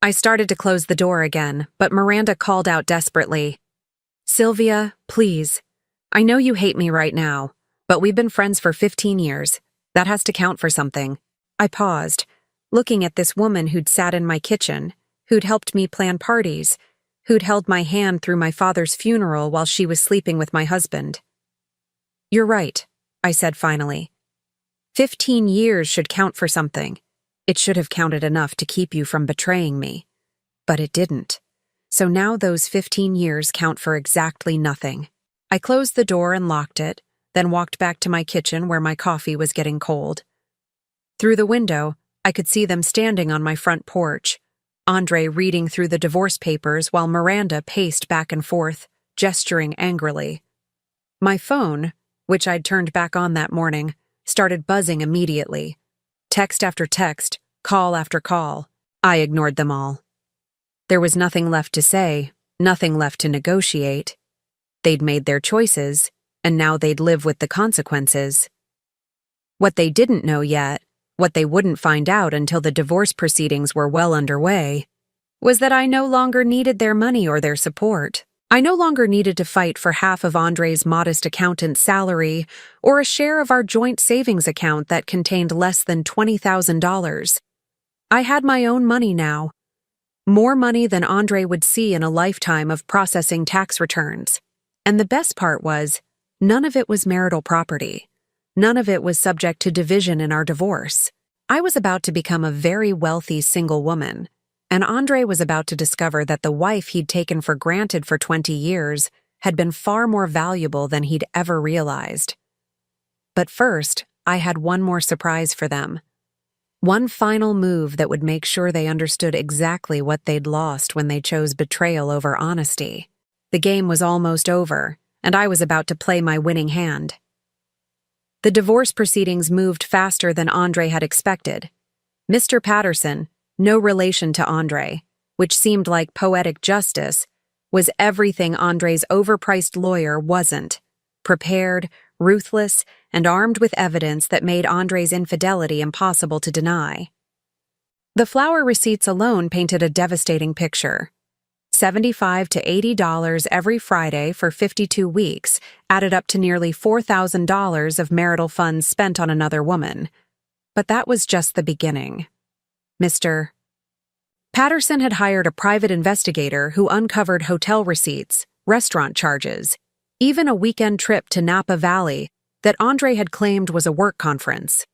I started to close the door again, but Miranda called out desperately. Sylvia, please. I know you hate me right now, but we've been friends for 15 years. That has to count for something. I paused, looking at this woman who'd sat in my kitchen, who'd helped me plan parties, who'd held my hand through my father's funeral while she was sleeping with my husband. You're right, I said finally. 15 years should count for something. It should have counted enough to keep you from betraying me. But it didn't. So now those 15 years count for exactly nothing. I closed the door and locked it, then walked back to my kitchen where my coffee was getting cold. Through the window, I could see them standing on my front porch, Andre reading through the divorce papers while Miranda paced back and forth, gesturing angrily. My phone, which I'd turned back on that morning, started buzzing immediately. Text after text, call after call. I ignored them all. There was nothing left to say, nothing left to negotiate. They'd made their choices, and now they'd live with the consequences. What they didn't know yet, what they wouldn't find out until the divorce proceedings were well underway, was that I no longer needed their money or their support. I no longer needed to fight for half of Andre's modest accountant's salary or a share of our joint savings account that contained less than $20,000. I had my own money now. More money than Andre would see in a lifetime of processing tax returns. And the best part was, none of it was marital property. None of it was subject to division in our divorce. I was about to become a very wealthy single woman, and Andre was about to discover that the wife he'd taken for granted for 20 years had been far more valuable than he'd ever realized. But first, I had one more surprise for them. One final move that would make sure they understood exactly what they'd lost when they chose betrayal over honesty. The game was almost over, and I was about to play my winning hand. The divorce proceedings moved faster than Andre had expected. Mr. Patterson, no relation to Andre, which seemed like poetic justice, was everything Andre's overpriced lawyer wasn't: prepared, ruthless, and armed with evidence that made Andre's infidelity impossible to deny. The flower receipts alone painted a devastating picture. $75 to $80 every Friday for 52 weeks added up to nearly $4,000 of marital funds spent on another woman. But that was just the beginning. Mr. Patterson had hired a private investigator who uncovered hotel receipts, restaurant charges, even a weekend trip to Napa Valley that Andre had claimed was a work conference.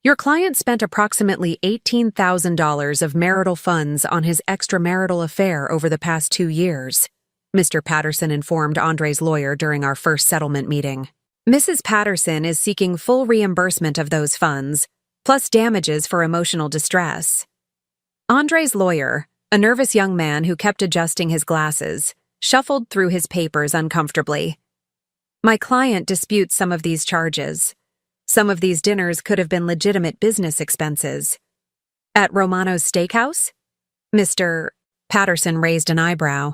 Your client spent approximately $18,000 of marital funds on his extramarital affair over the past 2 years, Mr. Patterson informed Andre's lawyer during our first settlement meeting. Mrs. Patterson is seeking full reimbursement of those funds, plus damages for emotional distress. Andre's lawyer, a nervous young man who kept adjusting his glasses, shuffled through his papers uncomfortably. My client disputes some of these charges. Some of these dinners could have been legitimate business expenses. At Romano's Steakhouse? Mr. Patterson raised an eyebrow.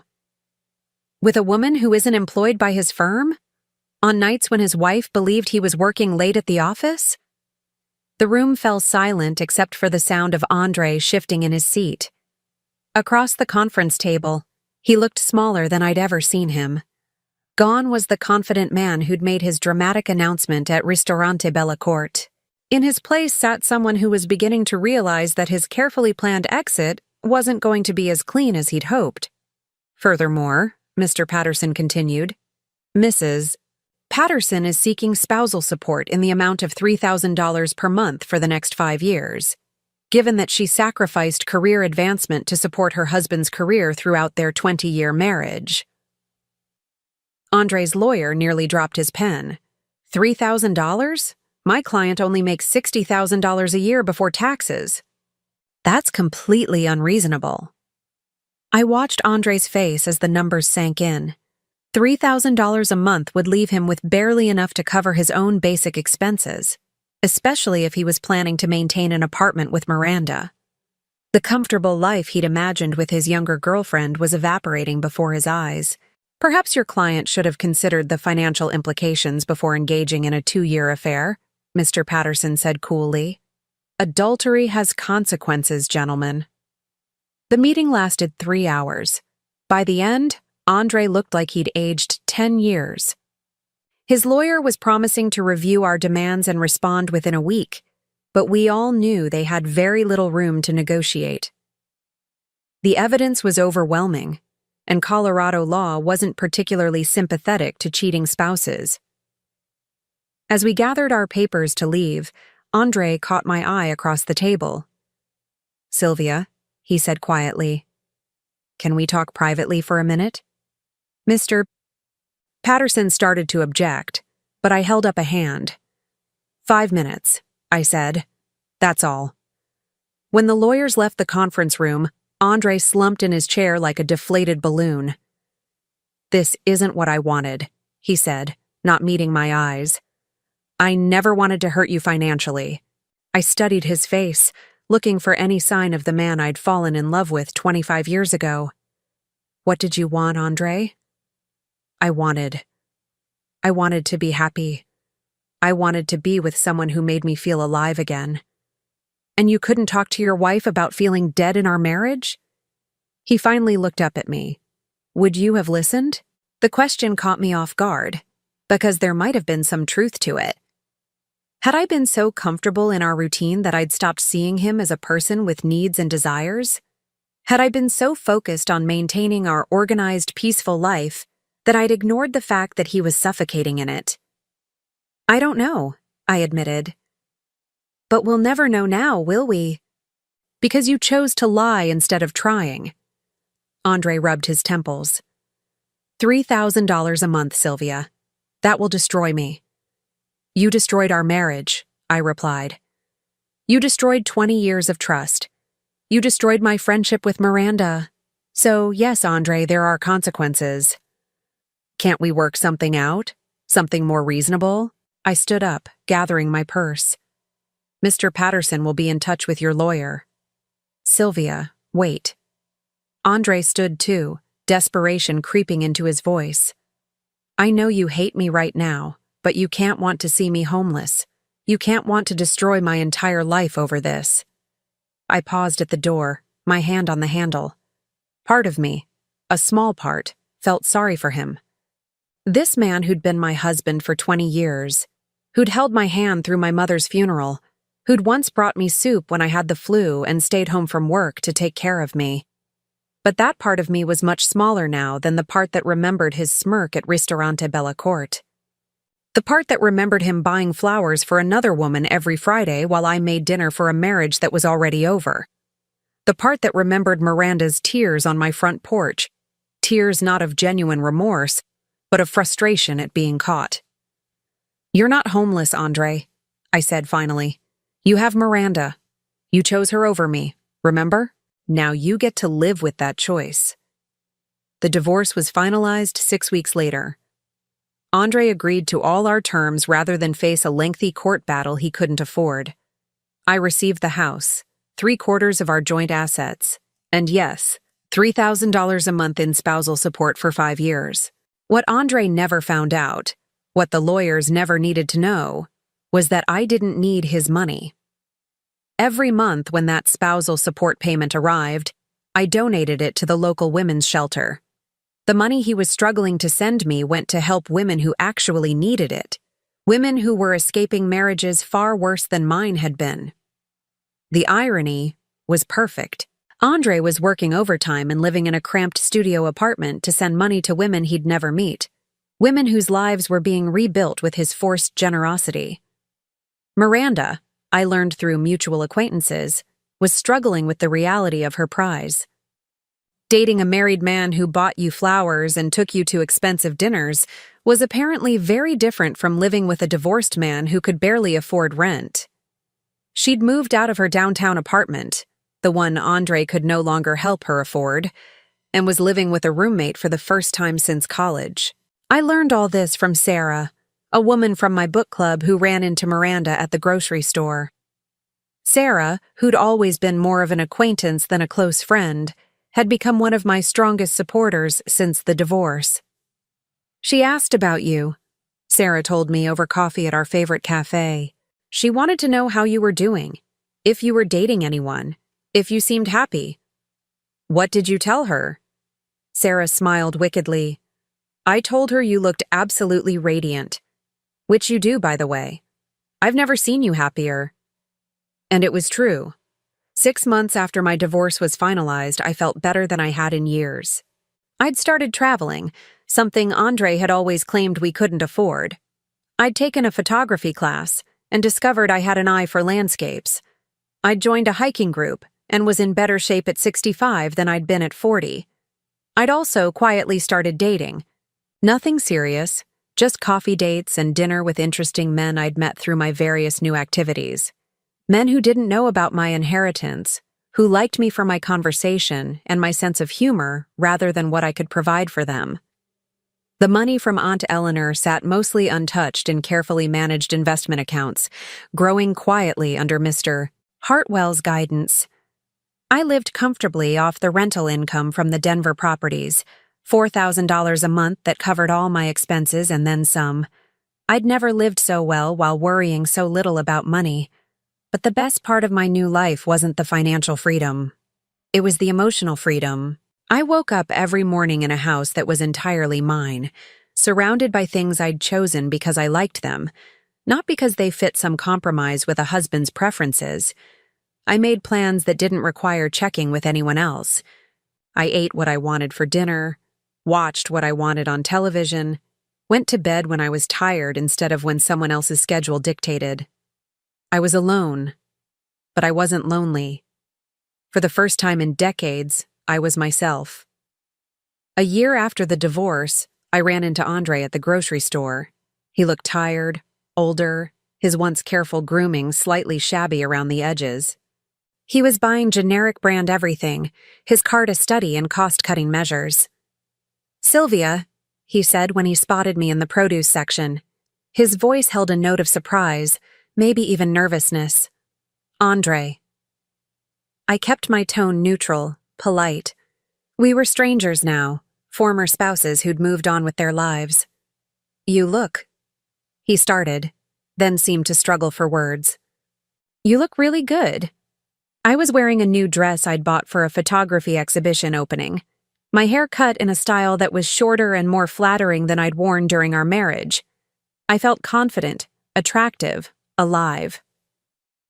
With a woman who isn't employed by his firm? On nights when his wife believed he was working late at the office? The room fell silent except for the sound of Andre shifting in his seat. Across the conference table, he looked smaller than I'd ever seen him. Gone was the confident man who'd made his dramatic announcement at Ristorante Bellacourt. In his place sat someone who was beginning to realize that his carefully planned exit wasn't going to be as clean as he'd hoped. Furthermore, Mr. Patterson continued, Mrs. Patterson is seeking spousal support in the amount of $3,000 per month for the next 5 years, given that she sacrificed career advancement to support her husband's career throughout their 20-year marriage. Andre's lawyer nearly dropped his pen. $3,000? My client only makes $60,000 a year before taxes. That's completely unreasonable. I watched Andre's face as the numbers sank in. $3,000 a month would leave him with barely enough to cover his own basic expenses, especially if he was planning to maintain an apartment with Miranda. The comfortable life he'd imagined with his younger girlfriend was evaporating before his eyes. Perhaps your client should have considered the financial implications before engaging in a 2-year affair, Mr. Patterson said coolly. Adultery has consequences, gentlemen. The meeting lasted 3 hours. By the end, Andre looked like he'd aged 10 years. His lawyer was promising to review our demands and respond within a week, but we all knew they had very little room to negotiate. The evidence was overwhelming, and Colorado law wasn't particularly sympathetic to cheating spouses. As we gathered our papers to leave, Andre caught my eye across the table. Sylvia, he said quietly, can we talk privately for a minute? Mr. Patterson started to object, but I held up a hand. 5 minutes, I said. That's all. When the lawyers left the conference room, Andre slumped in his chair like a deflated balloon. This isn't what I wanted, he said, not meeting my eyes. I never wanted to hurt you financially. I studied his face, looking for any sign of the man I'd fallen in love with 25 years ago. What did you want, Andre? I wanted to be happy. I wanted to be with someone who made me feel alive again. And you couldn't talk to your wife about feeling dead in our marriage? He finally looked up at me. Would you have listened? The question caught me off guard, because there might have been some truth to it. Had I been so comfortable in our routine that I'd stopped seeing him as a person with needs and desires? Had I been so focused on maintaining our organized, peaceful life that I'd ignored the fact that he was suffocating in it? I don't know, I admitted. But we'll never know now, will we? Because you chose to lie instead of trying. Andre rubbed his temples. $3,000 a month, Sylvia. That will destroy me. You destroyed our marriage, I replied. You destroyed 20 years of trust. You destroyed my friendship with Miranda. So, yes, Andre, there are consequences. Can't we work something out? Something more reasonable? I stood up, gathering my purse. Mr. Patterson will be in touch with your lawyer. Sylvia, wait. Andre stood too, desperation creeping into his voice. "I know you hate me right now, but you can't want to see me homeless. You can't want to destroy my entire life over this." I paused at the door, my hand on the handle. Part of me, a small part, felt sorry for him. This man who'd been my husband for 20 years, who'd held my hand through my mother's funeral, who'd once brought me soup when I had the flu and stayed home from work to take care of me. But that part of me was much smaller now than the part that remembered his smirk at Ristorante Bella Corte. The part that remembered him buying flowers for another woman every Friday while I made dinner for a marriage that was already over. The part that remembered Miranda's tears on my front porch, tears not of genuine remorse, but of frustration at being caught. "You're not homeless, Andre," I said finally. "You have Miranda. You chose her over me, remember? Now you get to live with that choice." The divorce was finalized 6 weeks later. Andre agreed to all our terms rather than face a lengthy court battle he couldn't afford. I received the house, 3/4 of our joint assets, and yes, $3,000 a month in spousal support for 5 years. What Andre never found out, what the lawyers never needed to know, was that I didn't need his money. Every month when that spousal support payment arrived, I donated it to the local women's shelter. The money he was struggling to send me went to help women who actually needed it, women who were escaping marriages far worse than mine had been. The irony was perfect. Andre was working overtime and living in a cramped studio apartment to send money to women he'd never meet, women whose lives were being rebuilt with his forced generosity. Miranda, I learned through mutual acquaintances, was struggling with the reality of her prize. Dating a married man who bought you flowers and took you to expensive dinners was apparently very different from living with a divorced man who could barely afford rent. She'd moved out of her downtown apartment, the one Andre could no longer help her afford, and was living with a roommate for the first time since college. I learned all this from Sarah, a woman from my book club who ran into Miranda at the grocery store. Sarah, who'd always been more of an acquaintance than a close friend, had become one of my strongest supporters since the divorce. "She asked about you," Sarah told me over coffee at our favorite cafe. "She wanted to know how you were doing, if you were dating anyone, if you seemed happy." "What did you tell her?" Sarah smiled wickedly. "I told her you looked absolutely radiant. Which you do, by the way. I've never seen you happier." And it was true. 6 months after my divorce was finalized, I felt better than I had in years. I'd started traveling, something Andre had always claimed we couldn't afford. I'd taken a photography class and discovered I had an eye for landscapes. I'd joined a hiking group and was in better shape at 65 than I'd been at 40. I'd also quietly started dating. Nothing serious, just coffee dates and dinner with interesting men I'd met through my various new activities. Men who didn't know about my inheritance, who liked me for my conversation and my sense of humor rather than what I could provide for them. The money from Aunt Eleanor sat mostly untouched in carefully managed investment accounts, growing quietly under Mr. Hartwell's guidance. I lived comfortably off the rental income from the Denver properties, $4,000 a month that covered all my expenses and then some. I'd never lived so well while worrying so little about money. But the best part of my new life wasn't the financial freedom. It was the emotional freedom. I woke up every morning in a house that was entirely mine, surrounded by things I'd chosen because I liked them, not because they fit some compromise with a husband's preferences. I made plans that didn't require checking with anyone else. I ate what I wanted for dinner, watched what I wanted on television, went to bed when I was tired instead of when someone else's schedule dictated. I was alone, but I wasn't lonely. For the first time in decades, I was myself. A year after the divorce, I ran into Andre at the grocery store. He looked tired, older, his once careful grooming slightly shabby around the edges. He was buying generic brand everything, his cart a study in cost-cutting measures. "Sylvia," he said when he spotted me in the produce section. His voice held a note of surprise, maybe even nervousness. "Andre." I kept my tone neutral, polite. We were strangers now, former spouses who'd moved on with their lives. "You look," he started, then seemed to struggle for words. "You look really good." I was wearing a new dress I'd bought for a photography exhibition opening. My hair cut in a style that was shorter and more flattering than I'd worn during our marriage. I felt confident, attractive, alive.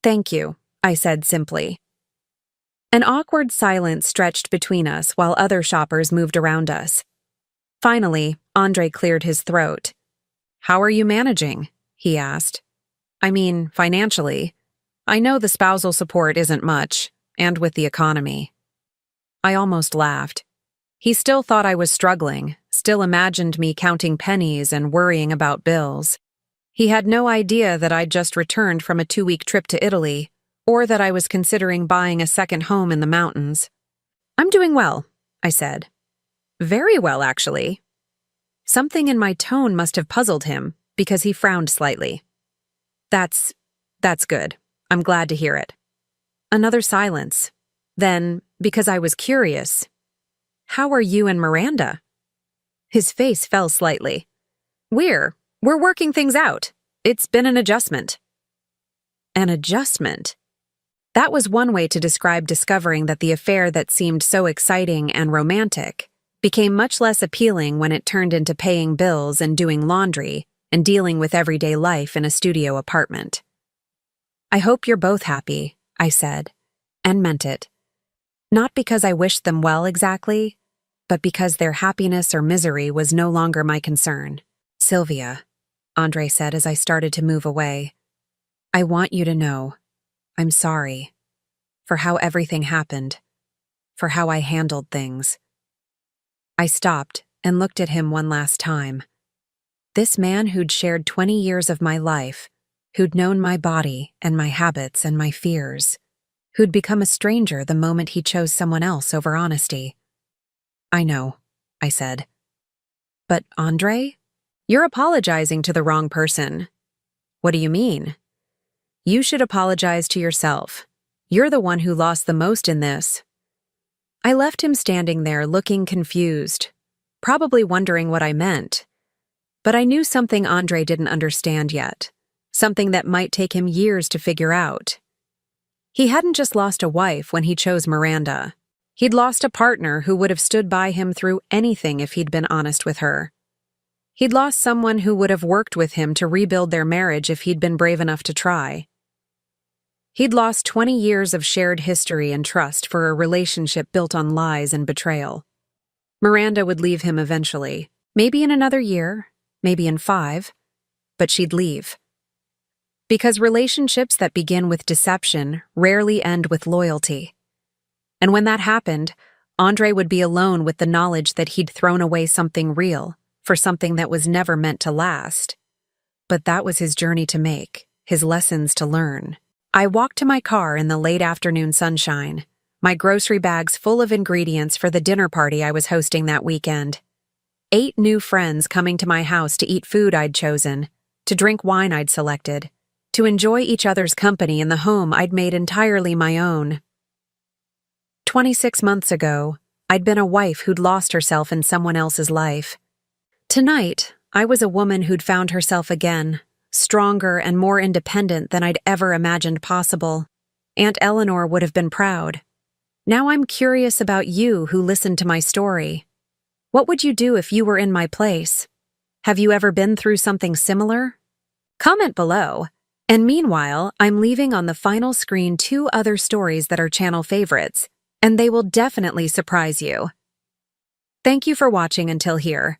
"Thank you," I said simply. An awkward silence stretched between us while other shoppers moved around us. Finally, Andre cleared his throat. "How are you managing?" he asked. "I mean, financially. I know the spousal support isn't much, and with the economy." I almost laughed. He still thought I was struggling, still imagined me counting pennies and worrying about bills. He had no idea that I'd just returned from a 2-week trip to Italy, or that I was considering buying a second home in the mountains. "I'm doing well," I said. "Very well, actually." Something in my tone must have puzzled him, because he frowned slightly. That's good. I'm glad to hear it." Another silence. Then, because I was curious, "How are you and Miranda?" His face fell slightly. We're working things out. It's been an adjustment." An adjustment? That was one way to describe discovering that the affair that seemed so exciting and romantic became much less appealing when it turned into paying bills and doing laundry and dealing with everyday life in a studio apartment. "I hope you're both happy," I said, and meant it. Not because I wished them well exactly, but because their happiness or misery was no longer my concern. "Sylvia," Andre said as I started to move away, "I want you to know I'm sorry for how everything happened, for how I handled things." I stopped and looked at him one last time. This man who'd shared 20 years of my life, who'd known my body and my habits and my fears, who'd become a stranger the moment he chose someone else over honesty. "I know," I said. "But Andre? You're apologizing to the wrong person." "What do you mean?" "You should apologize to yourself. You're the one who lost the most in this." I left him standing there looking confused, probably wondering what I meant. But I knew something Andre didn't understand yet, something that might take him years to figure out. He hadn't just lost a wife when he chose Miranda. He'd lost a partner who would have stood by him through anything if he'd been honest with her. He'd lost someone who would have worked with him to rebuild their marriage if he'd been brave enough to try. He'd lost 20 years of shared history and trust for a relationship built on lies and betrayal. Miranda would leave him eventually, maybe in another year, maybe in 5, but she'd leave. Because relationships that begin with deception rarely end with loyalty. And when that happened, Andre would be alone with the knowledge that he'd thrown away something real for something that was never meant to last. But that was his journey to make, his lessons to learn. I walked to my car in the late afternoon sunshine, my grocery bags full of ingredients for the dinner party I was hosting that weekend. 8 new friends coming to my house to eat food I'd chosen, to drink wine I'd selected, to enjoy each other's company in the home I'd made entirely my own. 26 months ago, I'd been a wife who'd lost herself in someone else's life. Tonight, I was a woman who'd found herself again, stronger and more independent than I'd ever imagined possible. Aunt Eleanor would have been proud. Now I'm curious about you who listened to my story. What would you do if you were in my place? Have you ever been through something similar? Comment below. And meanwhile, I'm leaving on the final screen 2 other stories that are channel favorites, and they will definitely surprise you. Thank you for watching until here.